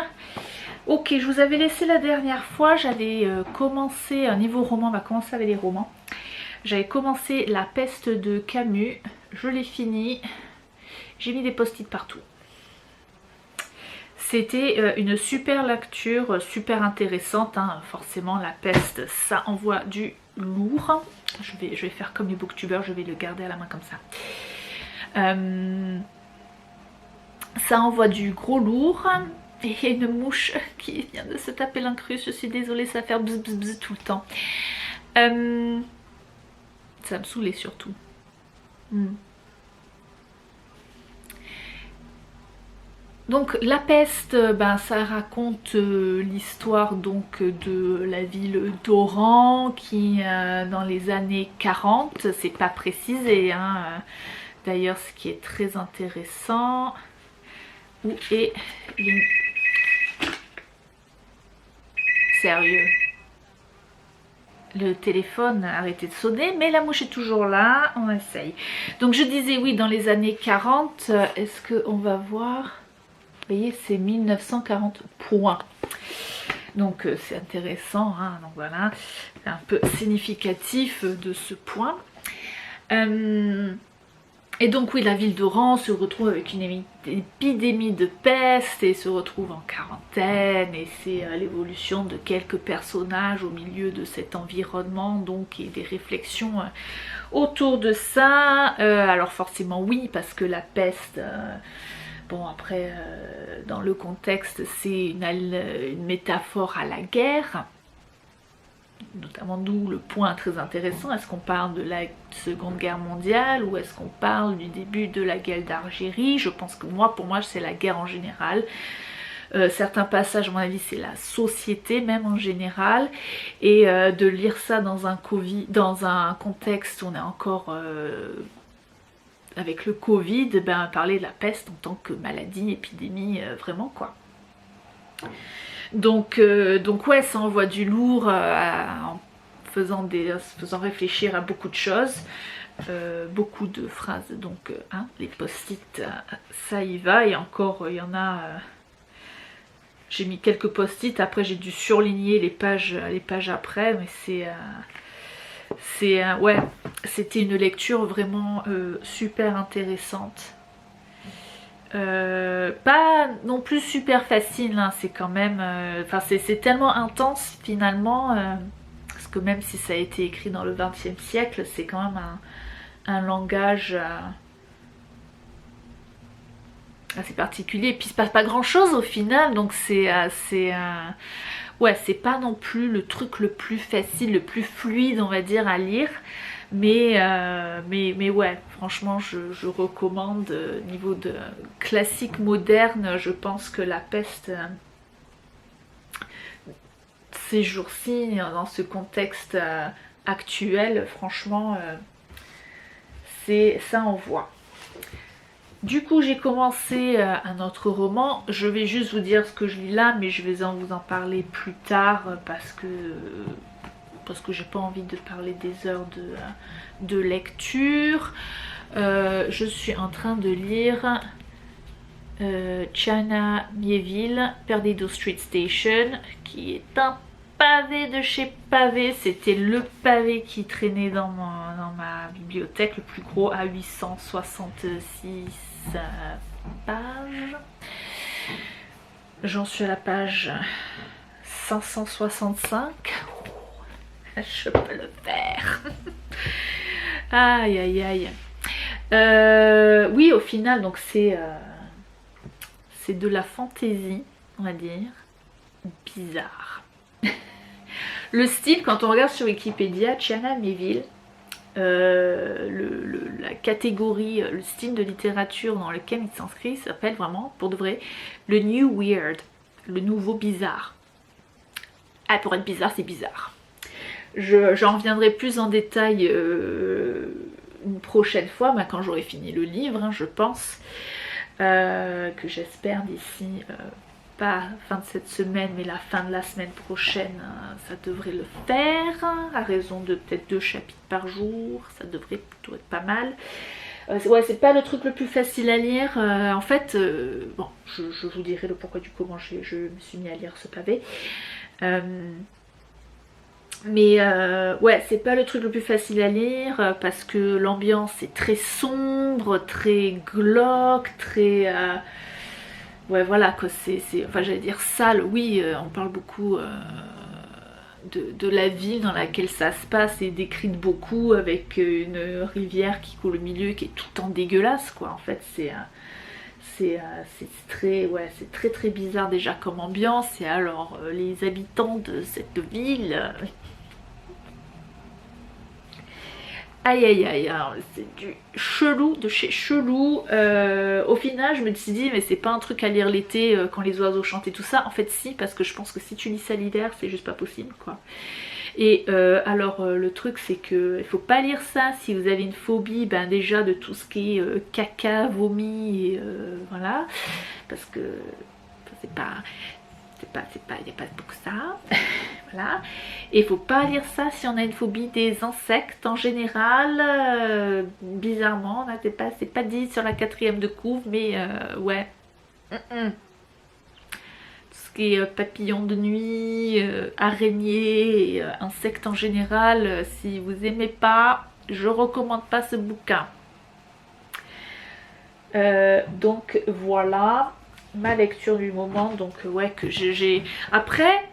Ok, je vous avais laissé la dernière fois, j'avais commencé, niveau roman, on va commencer avec les romans. J'avais commencé La peste de Camus, je l'ai fini, j'ai mis des post-it partout. C'était une super lecture, super intéressante, hein. Forcément la peste, ça envoie du lourd. Je vais faire comme les booktubers, je vais le garder à la main comme ça. Ça envoie du gros lourd. Et il y a une mouche qui vient de se taper l'incruste, je suis désolée, ça va faire bzz bzz bzz tout le temps. Ça me saoulait surtout. Donc la peste, ben, ça raconte l'histoire donc de la ville d'Oran qui dans les années 40, c'est pas précisé, hein, d'ailleurs ce qui est très intéressant. Où est sérieux, le téléphone a arrêté de sonner, mais la mouche est toujours là, on essaye. Donc je disais oui, dans les années 40, est-ce qu'on va voir? Vous voyez, c'est 1940 points. Donc c'est intéressant, hein, donc voilà, c'est un peu significatif de ce point. Et donc oui, la ville d'Oran se retrouve avec une épidémie de peste et se retrouve en quarantaine, et c'est l'évolution de quelques personnages au milieu de cet environnement, donc, et des réflexions autour de ça. Alors forcément oui, parce que la peste... Bon après, dans le contexte, c'est une métaphore à la guerre, notamment d'où le point très intéressant, est-ce qu'on parle de la Seconde Guerre mondiale ou est-ce qu'on parle du début de la guerre d'Algérie? Je pense que pour moi c'est la guerre en général. Certains passages à mon avis c'est la société même en général, et de lire ça dans un contexte où on est encore... avec le Covid, ben, parler de la peste en tant que maladie, épidémie, vraiment quoi. Donc ouais, ça envoie du lourd en faisant réfléchir à beaucoup de choses, beaucoup de phrases, donc hein, les post-it, ça y va, et encore il y en a... j'ai mis quelques post-it, après j'ai dû surligner les pages après, mais ouais, c'était une lecture vraiment super intéressante. Pas non plus super facile, hein, c'est quand même... Enfin c'est tellement intense finalement, parce que même si ça a été écrit dans le XXe siècle, c'est quand même un langage assez particulier, et puis il se passe pas grand chose au final, donc ouais, c'est pas non plus le truc le plus facile, le plus fluide on va dire à lire, mais ouais, franchement je recommande. Niveau de classique moderne, je pense que la peste, ces jours-ci, dans ce contexte actuel, franchement ça envoie. Du coup j'ai commencé un autre roman, je vais juste vous dire ce que je lis là, mais je vais vous en parler plus tard parce que parce que j'ai pas envie de parler des heures de lecture. Je suis en train de lire Chiana Mieville, Perdido Street Station, qui est un pavé de chez pavé. C'était le pavé qui traînait dans ma bibliothèque, le plus gros, à 866 pages. J'en suis à la page 565. Je peux le faire. Aïe aïe aïe. Oui, au final, donc c'est de la fantaisie, on va dire, bizarre. Le style, quand on regarde sur Wikipédia, Chiana Mieville, la catégorie, le style de littérature dans lequel il s'inscrit s'appelle vraiment, pour de vrai, le New Weird, le nouveau bizarre. Ah, pour être bizarre, c'est bizarre. J'en reviendrai plus en détail une prochaine fois, bah, quand j'aurai fini le livre, hein, je pense, que j'espère d'ici, pas fin de cette semaine, mais la fin de la semaine prochaine, ça devrait le faire, à raison de peut-être 2 chapitres par jour, ça devrait plutôt être pas mal. Ouais, c'est pas le truc le plus facile à lire, en fait, bon, je vous dirai le pourquoi du comment je me suis mis à lire ce pavé. Mais ouais, c'est pas le truc le plus facile à lire parce que l'ambiance est très sombre, très glauque, très... ouais, voilà quoi, enfin j'allais dire sale, oui, on parle beaucoup de la ville dans laquelle ça se passe et décrite beaucoup avec une rivière qui coule au milieu qui est tout le temps dégueulasse quoi. En fait, c'est très, ouais, c'est très très bizarre déjà comme ambiance. Et alors les habitants de cette ville... Aïe aïe aïe, alors c'est du chelou de chez chelou. Au final je me suis dit mais c'est pas un truc à lire l'été quand les oiseaux chantent et tout ça. En fait si, parce que je pense que si tu lis ça l'hiver c'est juste pas possible quoi. Et alors le truc c'est que il faut pas lire ça si vous avez une phobie, ben déjà de tout ce qui est caca, vomi et voilà. Parce que c'est pas... il n'y a pas beaucoup ça. Voilà. Et il faut pas lire ça si on a une phobie des insectes en général. Bizarrement, c'est pas dit sur la 4e de couve, mais ouais. Tout ce qui est papillons de nuit, araignées, insectes en général, si vous aimez pas, je recommande pas ce bouquin. Donc voilà ma lecture du moment, donc ouais, que j'ai... Après,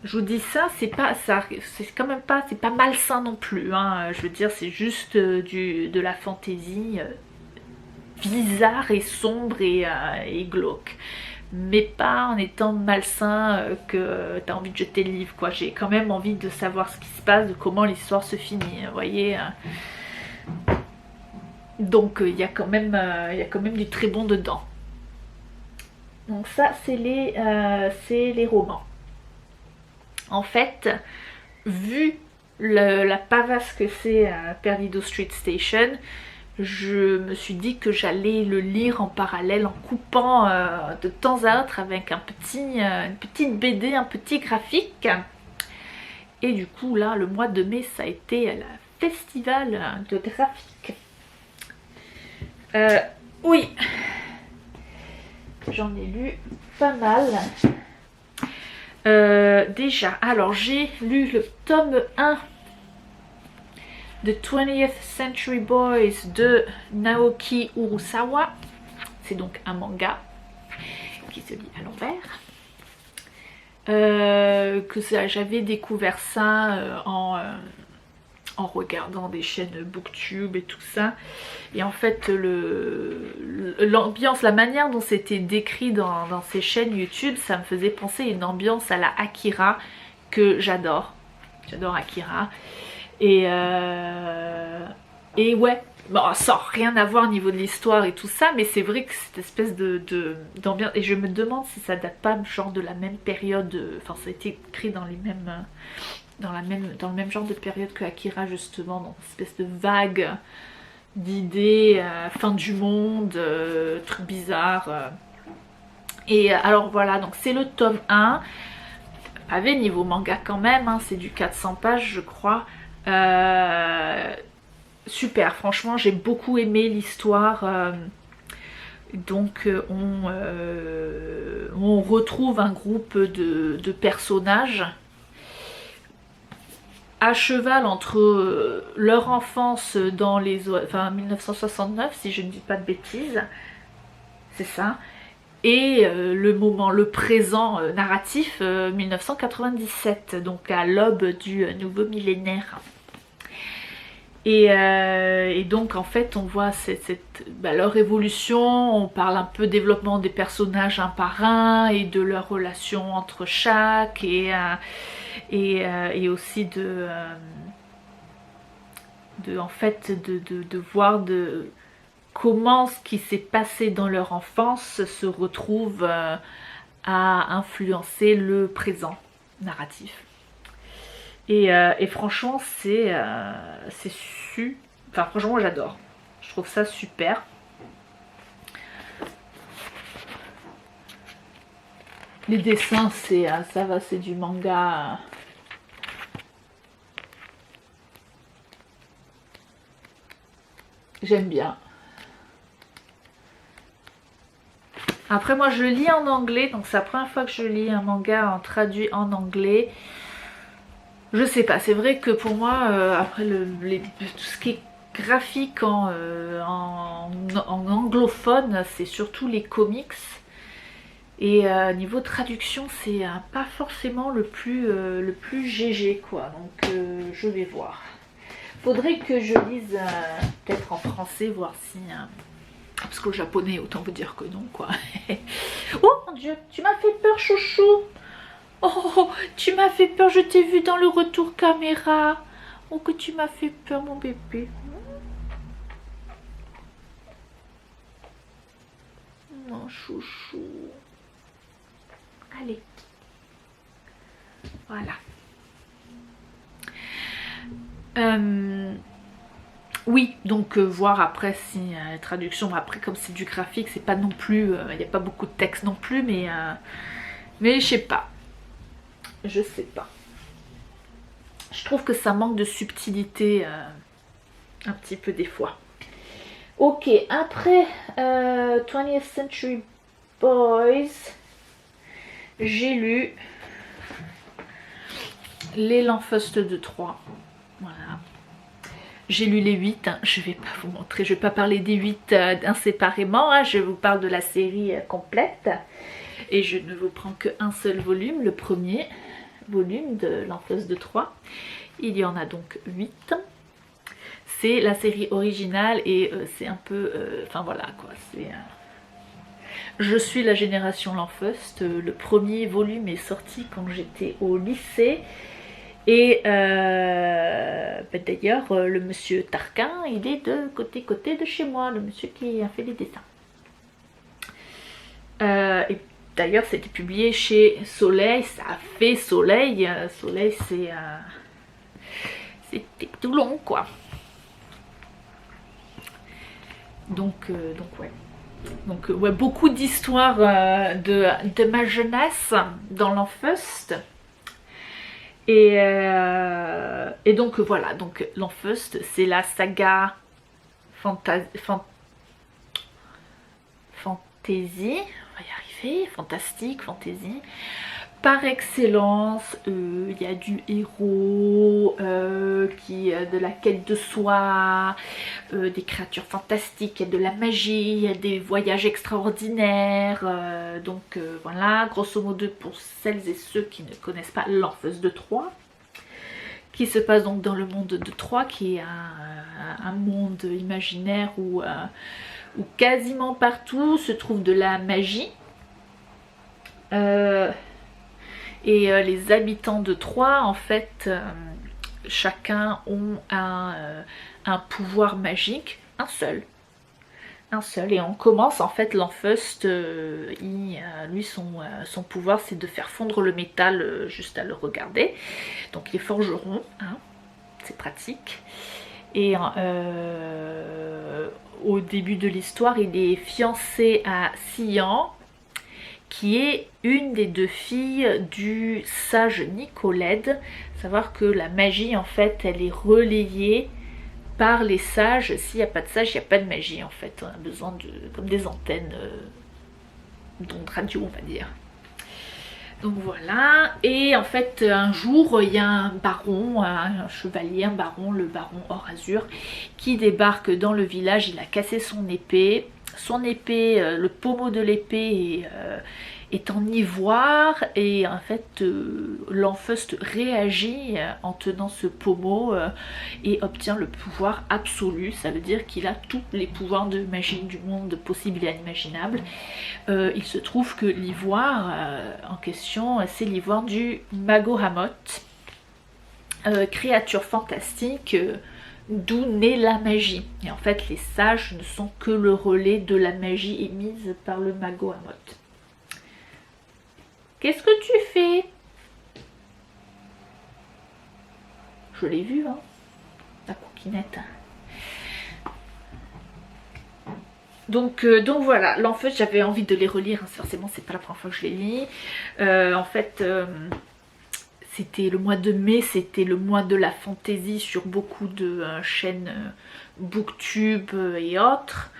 je vous dis ça, c'est quand même pas, c'est pas malsain non plus, hein. Je veux dire, c'est juste de la fantaisie bizarre et sombre et glauque. Mais pas en étant malsain que t'as envie de jeter le livre, quoi. J'ai quand même envie de savoir ce qui se passe, de comment l'histoire se finit, vous voyez. Donc il y a quand même du très bon dedans. Donc ça c'est les romans. En fait, vu la pavasse que c'est Perdido Street Station, je me suis dit que j'allais le lire en parallèle en coupant de temps à autre avec une petite BD, un petit graphique. Et du coup là, le mois de mai, ça a été le festival de graphique. Oui, j'en ai lu pas mal. Déjà, alors j'ai lu le tome 1 de 20th Century Boys de Naoki Urasawa. C'est donc un manga qui se lit à l'envers. J'avais découvert ça en regardant des chaînes booktube et tout ça. Et en fait l'ambiance, la manière dont c'était décrit dans ces chaînes YouTube, ça me faisait penser à une ambiance à la Akira que j'adore. J'adore Akira. Et ouais, bon, ça n'a rien à voir au niveau de l'histoire et tout ça, mais c'est vrai que cette espèce d'ambiance, et je me demande si ça date pas genre de la même période, enfin ça a été écrit dans les mêmes... dans le même genre de période que Akira, justement, dans une espèce de vague d'idées, fin du monde, trucs bizarres. Et alors voilà, donc c'est le tome 1. pavé niveau manga quand même, hein, c'est du 400 pages je crois. Super, franchement j'ai beaucoup aimé l'histoire. Donc on retrouve un groupe de personnages à cheval entre leur enfance dans les 1969 si je ne dis pas de bêtises, c'est ça, et le présent narratif 1997, donc à l'aube du nouveau millénaire. Et donc en fait on voit leur évolution, on parle un peu développement des personnages un par un et de leur relation entre chaque, et aussi de en fait de voir comment ce qui s'est passé dans leur enfance se retrouve à influencer le présent narratif. Et franchement c'est enfin franchement moi j'adore, je trouve ça super. Les dessins c'est ça va, c'est du manga j'aime bien. Après moi je lis en anglais, donc c'est la première fois que je lis un manga en traduit en anglais. Je sais pas, c'est vrai que pour moi, après tout ce qui est graphique en anglophone, c'est surtout les comics. Et niveau traduction, c'est pas forcément le plus GG quoi. Donc je vais voir. Faudrait que je lise peut-être en français, voir si... parce qu'au japonais, autant vous dire que non quoi. Oh mon dieu, tu m'as fait peur chouchou. Oh, tu m'as fait peur, je t'ai vu dans le retour caméra. Oh, que tu m'as fait peur, mon bébé. Mon chouchou. Allez. Voilà. Oui, donc voir après si traduction, après comme c'est du graphique, c'est pas non plus, il n'y a pas beaucoup de texte non plus, mais je sais pas. Je sais pas. Je trouve que ça manque de subtilité un petit peu des fois. Ok, après 20th Century Boys, j'ai lu L'élan Faust de Troie. Voilà. J'ai lu les 8, hein. Je vais pas vous montrer, je vais pas parler des 8 séparément, hein. Je vous parle de la série complète. Et je ne vous prends qu'un seul volume, le premier volume de l'Enfeuse de Troie. Il y en a donc 8. C'est la série originale et c'est un peu... Enfin voilà quoi, c'est... Je suis la génération L'Enfeust. Le premier volume est sorti quand j'étais au lycée. Et d'ailleurs, le monsieur Tarquin, il est de côté de chez moi, le monsieur qui a fait les dessins. Et d'ailleurs, c'était publié chez Soleil, ça a fait Soleil. Soleil, c'était tout long, quoi. Donc ouais. Donc ouais, beaucoup d'histoires de ma jeunesse dans l'Enfeust. Et donc voilà, donc l'Enfeust, c'est la saga fantasy, on va y arriver, fantastique, fantasy, par excellence. Il y a du héros, de la quête de soi, des créatures fantastiques, il y a de la magie, il y a des voyages extraordinaires. Donc voilà, grosso modo pour celles et ceux qui ne connaissent pas l'Enfeuse de Troie, qui se passe donc dans le monde de Troie, qui est un monde imaginaire où quasiment partout se trouve de la magie. Les habitants de Troie, en fait, chacun ont un pouvoir magique, un seul. Et on commence, en fait, l'Enfeust, lui, son pouvoir, c'est de faire fondre le métal juste à le regarder. Donc il est forgeron, hein, c'est pratique. Et au début de l'histoire, il est fiancé à Cyan, qui est une des deux filles du sage Nicolède. Savoir que la magie en fait elle est relayée par les sages. S'il n'y a pas de sages, il n'y a pas de magie en fait. On a besoin de comme des antennes d'ondes radio on va dire. Donc voilà, et en fait un jour il y a un baron, un chevalier, un baron, le baron Or-Azur, qui débarque dans le village. Il a cassé son épée. Son épée, le pommeau de l'épée est en ivoire, et en fait Lanfeust réagit en tenant ce pommeau et obtient le pouvoir absolu. Ça veut dire qu'il a tous les pouvoirs de magie du monde possible et inimaginable. Il se trouve que l'ivoire en question, c'est l'ivoire du Magohamot, créature fantastique d'où naît la magie. Et en fait les sages ne sont que le relais de la magie émise par le Magohamot. Qu'est-ce que tu fais? Je l'ai vu, hein, la coquinette. Donc voilà, Lanfeust, j'avais envie de les relire, hein, forcément c'est pas la première fois que je les lis. En fait, c'était le mois de mai, c'était le mois de la fantaisie sur beaucoup de chaînes Booktube et autres.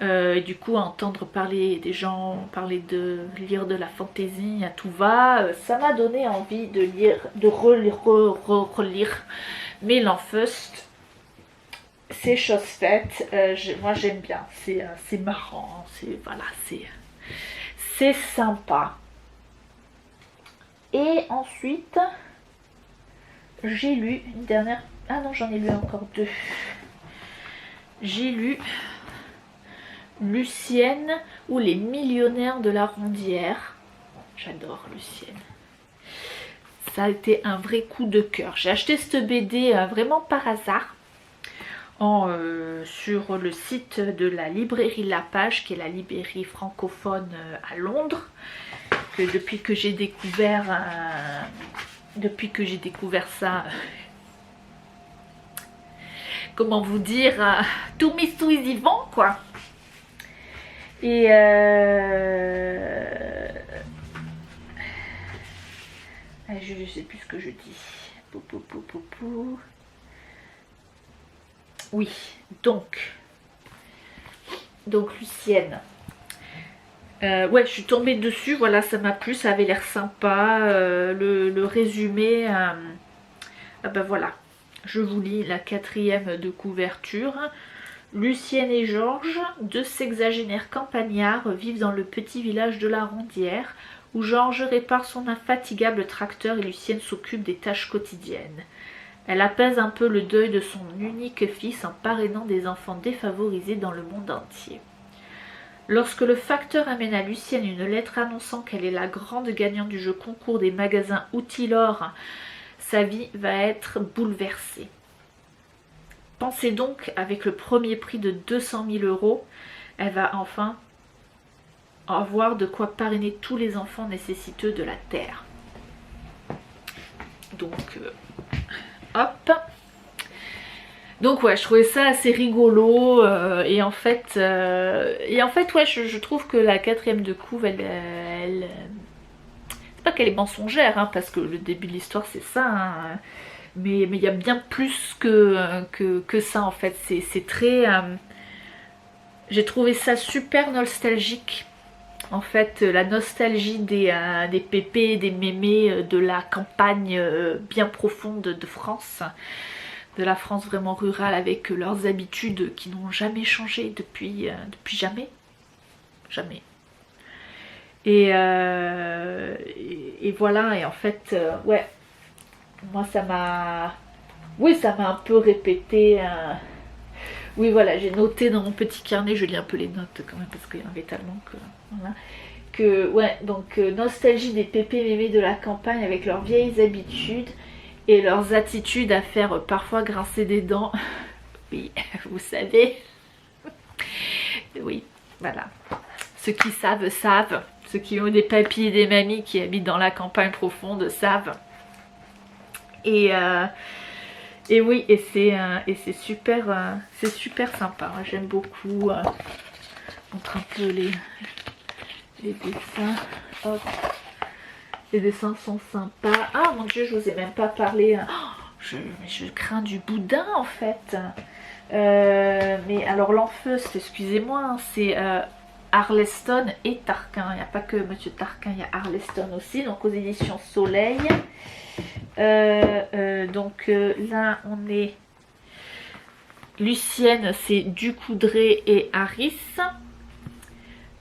Du coup, entendre parler des gens, parler de lire de la fantaisie à tout va, ça m'a donné envie de lire, de relire mais Lanfeust. C'est chose faite, moi j'aime bien, c'est marrant, voilà, c'est sympa. Et ensuite, j'ai lu une dernière, ah non j'en ai lu encore deux. J'ai lu Lucienne ou les millionnaires de la Rondière. J'adore Lucienne. Ça a été un vrai coup de cœur. J'ai acheté cette BD vraiment par hasard. Sur le site de la librairie La Page, qui est la librairie francophone à Londres, que depuis que j'ai découvert ça, comment vous dire, tout mis sous y vont quoi. Et je sais plus ce que je dis. Oui, donc Lucienne. Ouais, je suis tombée dessus, voilà, ça m'a plu, ça avait l'air sympa. Le résumé, ah ben voilà, je vous lis la 4e de couverture. Lucienne et Georges, deux sexagénaires campagnards, vivent dans le petit village de la Rondière, où Georges répare son infatigable tracteur et Lucienne s'occupe des tâches quotidiennes. Elle apaise un peu le deuil de son unique fils en parrainant des enfants défavorisés dans le monde entier. Lorsque le facteur amène à Lucienne une lettre annonçant qu'elle est la grande gagnante du jeu concours des magasins Outil-L'Or, sa vie va être bouleversée. Pensez donc, avec le premier prix de 200 000 €, elle va enfin avoir de quoi parrainer tous les enfants nécessiteux de la Terre. Donc, hop. Donc ouais, je trouvais ça assez rigolo et en fait ouais, je trouve que la 4e de couve, elle c'est pas qu'elle est mensongère, hein, parce que le début de l'histoire c'est ça, hein, mais il y a bien plus que ça en fait. C'est très... j'ai trouvé ça super nostalgique. En fait, la nostalgie des pépés, des mémés, de la campagne bien profonde de France. De la France vraiment rurale, avec leurs habitudes qui n'ont jamais changé depuis jamais. Jamais. Et voilà, et en fait, ouais, moi ça m'a... Oui, ça m'a un peu répété... Oui, voilà, j'ai noté dans mon petit carnet, je lis un peu les notes quand même, parce qu'il y en avait tellement que... Voilà. Que, ouais, donc nostalgie des pépés mémés de la campagne avec leurs vieilles habitudes et leurs attitudes à faire parfois grincer des dents. Oui, vous savez. Oui, voilà. Ceux qui savent, savent. Ceux qui ont des papis et des mamies qui habitent dans la campagne profonde savent. Et oui, et c'est super sympa. J'aime beaucoup. Montre un peu les les dessins. Hop. Les dessins sont sympas. Ah mon dieu, je vous ai même pas parlé. Je crains du boudin en fait. Mais alors l'Enfeust, excusez-moi, hein, c'est Arleston et Tarquin. Il n'y a pas que Monsieur Tarquin, il y a Arleston aussi, donc aux éditions Soleil. Là on est Lucienne, c'est Ducoudray et Harris.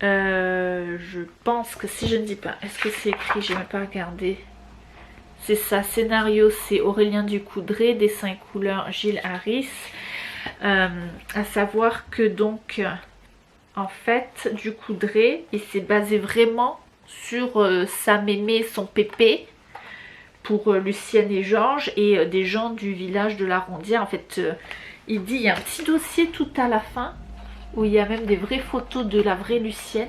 Je pense que si je ne dis pas, est-ce que c'est écrit? J'ai même pas regardé. C'est ça, scénario c'est Aurélien Ducoudray, dessin et couleur Gilles Harris. À savoir que donc en fait Ducoudray il s'est basé vraiment sur sa mémé, son pépé pour Lucienne et Georges et des gens du village de l'Arrondière. En fait il dit, il y a un petit dossier tout à la fin où il y a même des vraies photos de la vraie Lucienne.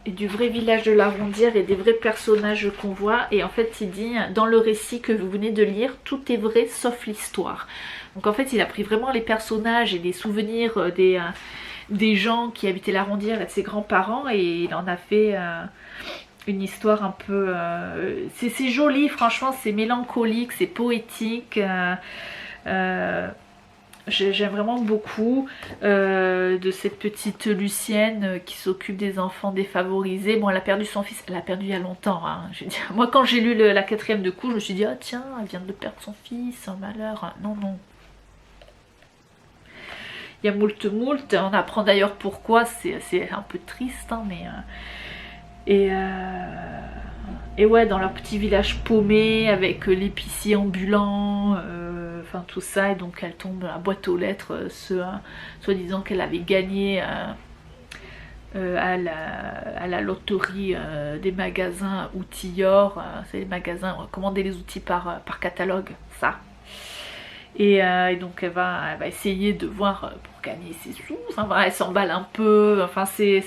Et du vrai village de l'Arrondière et des vrais personnages qu'on voit. Et en fait il dit, dans le récit que vous venez de lire, tout est vrai sauf l'histoire. Donc en fait il a pris vraiment les personnages et les souvenirs des gens qui habitaient l'Arrondière et de ses grands-parents. Et il en a fait une histoire un peu... c'est joli, franchement c'est mélancolique, c'est poétique. J'aime vraiment beaucoup de cette petite Lucienne qui s'occupe des enfants défavorisés. Bon, elle a perdu son fils, elle l'a perdu il y a longtemps. Hein. Je veux dire, moi, quand j'ai lu la 4e de coup, je me suis dit, ah tiens, elle vient de perdre son fils, un malheur. Non, non. Il y a moult. On apprend d'ailleurs pourquoi, c'est un peu triste, hein, mais... Et ouais, dans leur petit village paumé, avec l'épicier ambulant... enfin tout ça, et donc elle tombe à boîte aux lettres, soi-disant qu'elle avait gagné à la loterie des magasins Outillor, c'est les magasins, commander les outils par catalogue, ça. Et donc elle va essayer de voir pour gagner ses sous, enfin elle s'emballe un peu, enfin c'est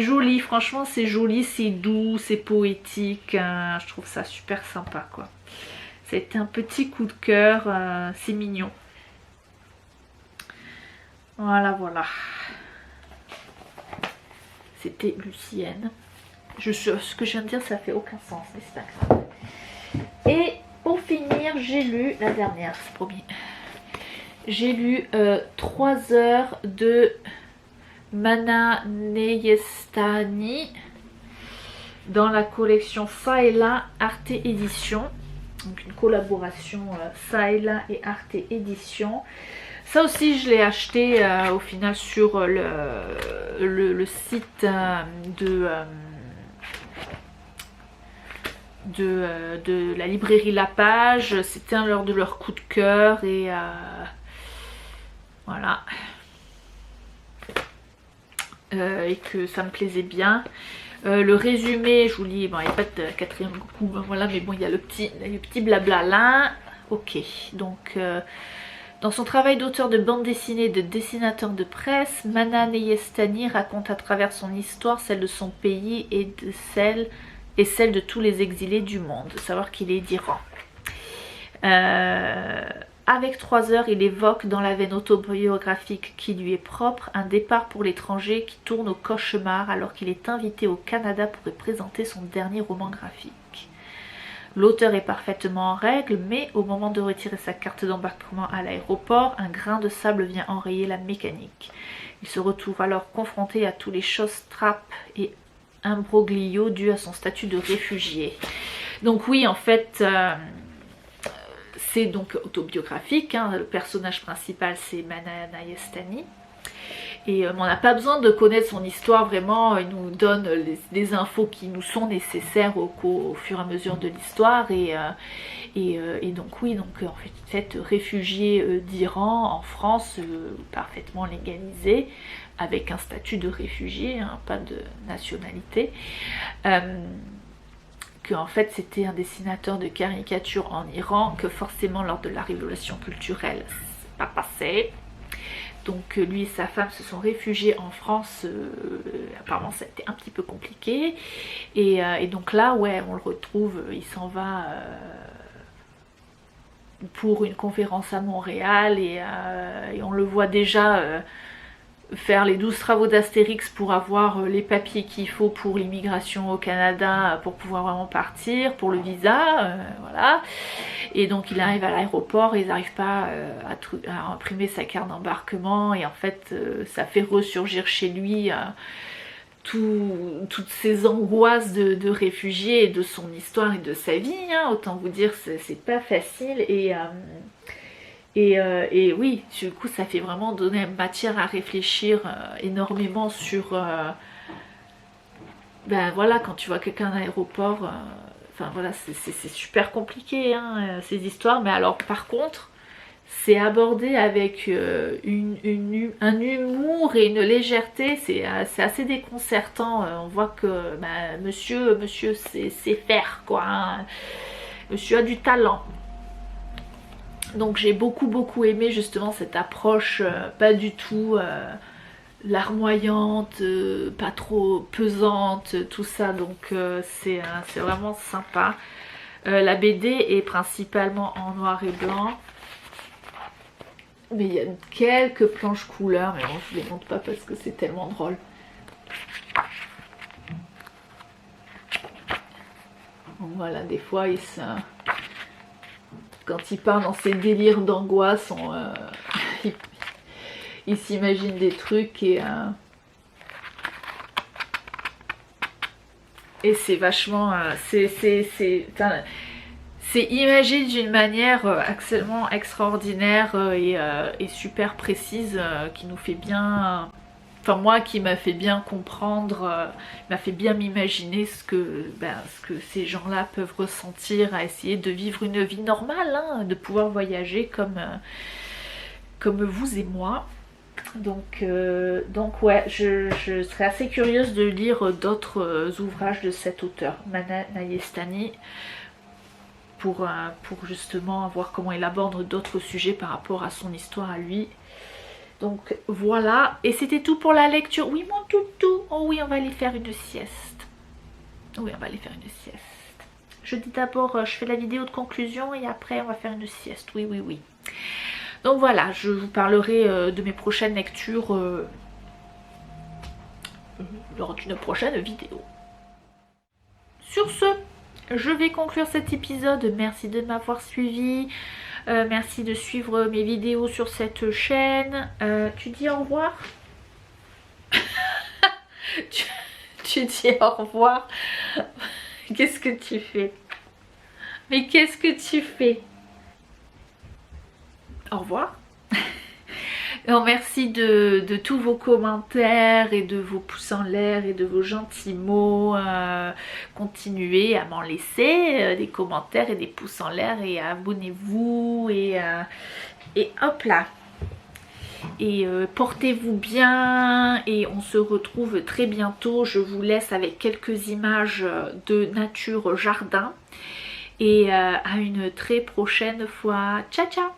joli, franchement c'est joli, c'est doux, c'est poétique, je trouve ça super sympa quoi. C'était un petit coup de cœur, c'est mignon. Voilà, voilà. C'était Lucienne. Ce que je viens de dire, ça fait aucun sens, mais c'est pas grave. Et pour finir, j'ai lu la dernière, c'est promis. J'ai lu 3 heures de Mana Neyestani dans la collection Ça et là Arte Édition. Donc une collaboration Ça et là et Arte Édition. Ça aussi je l'ai acheté au final sur le site de la librairie La Page. C'était lors de leur coup de cœur et voilà. Et que ça me plaisait bien. Le résumé, je vous lis, bon, il n'y a pas de 4e coup, ben voilà, mais bon, il y a le petit blabla là. Ok, donc dans son travail d'auteur de bande dessinée et de dessinateur de presse, Mana Neyestani raconte à travers son histoire celle de son pays et celle de tous les exilés du monde, de savoir qu'il est d'Iran. Avec 3 heures, il évoque dans la veine autobiographique qui lui est propre un départ pour l'étranger qui tourne au cauchemar alors qu'il est invité au Canada pour y présenter son dernier roman graphique. L'auteur est parfaitement en règle, mais au moment de retirer sa carte d'embarquement à l'aéroport, un grain de sable vient enrayer la mécanique. Il se retrouve alors confronté à tous les choses-trappes et imbroglios dus à son statut de réfugié. Donc oui, en fait... c'est donc autobiographique, hein. Le personnage principal c'est Mana Neyestani et on n'a pas besoin de connaître son histoire vraiment, il nous donne les infos qui nous sont nécessaires au fur et à mesure de l'histoire et donc oui, donc en fait réfugié d'Iran en France, parfaitement légalisé avec un statut de réfugié, hein, pas de nationalité. En fait c'était un dessinateur de caricatures en Iran, que forcément lors de la révolution culturelle c'est pas passé, donc lui et sa femme se sont réfugiés en France, apparemment ça a été un petit peu compliqué et donc là ouais on le retrouve, il s'en va pour une conférence à Montréal et on le voit déjà faire les 12 travaux d'Astérix pour avoir les papiers qu'il faut pour l'immigration au Canada pour pouvoir vraiment partir, pour le visa, voilà. Et donc il arrive à l'aéroport et ils n'arrivent pas à imprimer sa carte d'embarquement et en fait ça fait ressurgir chez lui toutes ces angoisses de réfugié et de son histoire et de sa vie, hein. Autant vous dire c'est pas facile et oui, du coup ça fait vraiment donner matière à réfléchir énormément sur ben voilà, quand tu vois quelqu'un à l'aéroport, enfin voilà, c'est super compliqué hein, ces histoires, mais alors par contre c'est abordé avec un humour et une légèreté, c'est assez déconcertant. On voit que ben, monsieur sait faire quoi, hein. Monsieur a du talent. Donc j'ai beaucoup aimé justement cette approche pas du tout larmoyante, pas trop pesante, tout ça. Donc c'est vraiment sympa. La BD est principalement en noir et blanc. Mais il y a quelques planches couleurs, mais bon, je ne les montre pas parce que c'est tellement drôle. Donc voilà, des fois, quand il part dans ses délires d'angoisse, il s'imagine des trucs et c'est vachement... c'est imagé d'une manière absolument extraordinaire et super précise qui nous fait bien... Enfin moi qui m'a fait bien comprendre, m'a fait bien m'imaginer ce que ces gens-là peuvent ressentir à essayer de vivre une vie normale, hein, de pouvoir voyager comme vous et moi. Donc ouais, je serais assez curieuse de lire d'autres ouvrages de cet auteur, Mana Nayestani, pour justement voir comment il aborde d'autres sujets par rapport à son histoire à lui. Donc voilà, et c'était tout pour la lecture. Oui mon toutou, oh oui on va aller faire une sieste. Oui on va aller faire une sieste. Je dis d'abord, je fais la vidéo de conclusion et après on va faire une sieste, oui. Donc voilà, je vous parlerai de mes prochaines lectures lors d'une prochaine vidéo. Sur ce, je vais conclure cet épisode. Merci de m'avoir suivi. Merci de suivre mes vidéos sur cette chaîne. Tu dis au revoir? tu dis au revoir? Qu'est-ce que tu fais? Mais qu'est-ce que tu fais? Au revoir. Non, merci de tous vos commentaires et de vos pouces en l'air et de vos gentils mots. Continuez à m'en laisser des commentaires et des pouces en l'air et abonnez-vous et hop là. Et portez-vous bien et on se retrouve très bientôt. Je vous laisse avec quelques images de nature jardin et à une très prochaine fois. Ciao ciao.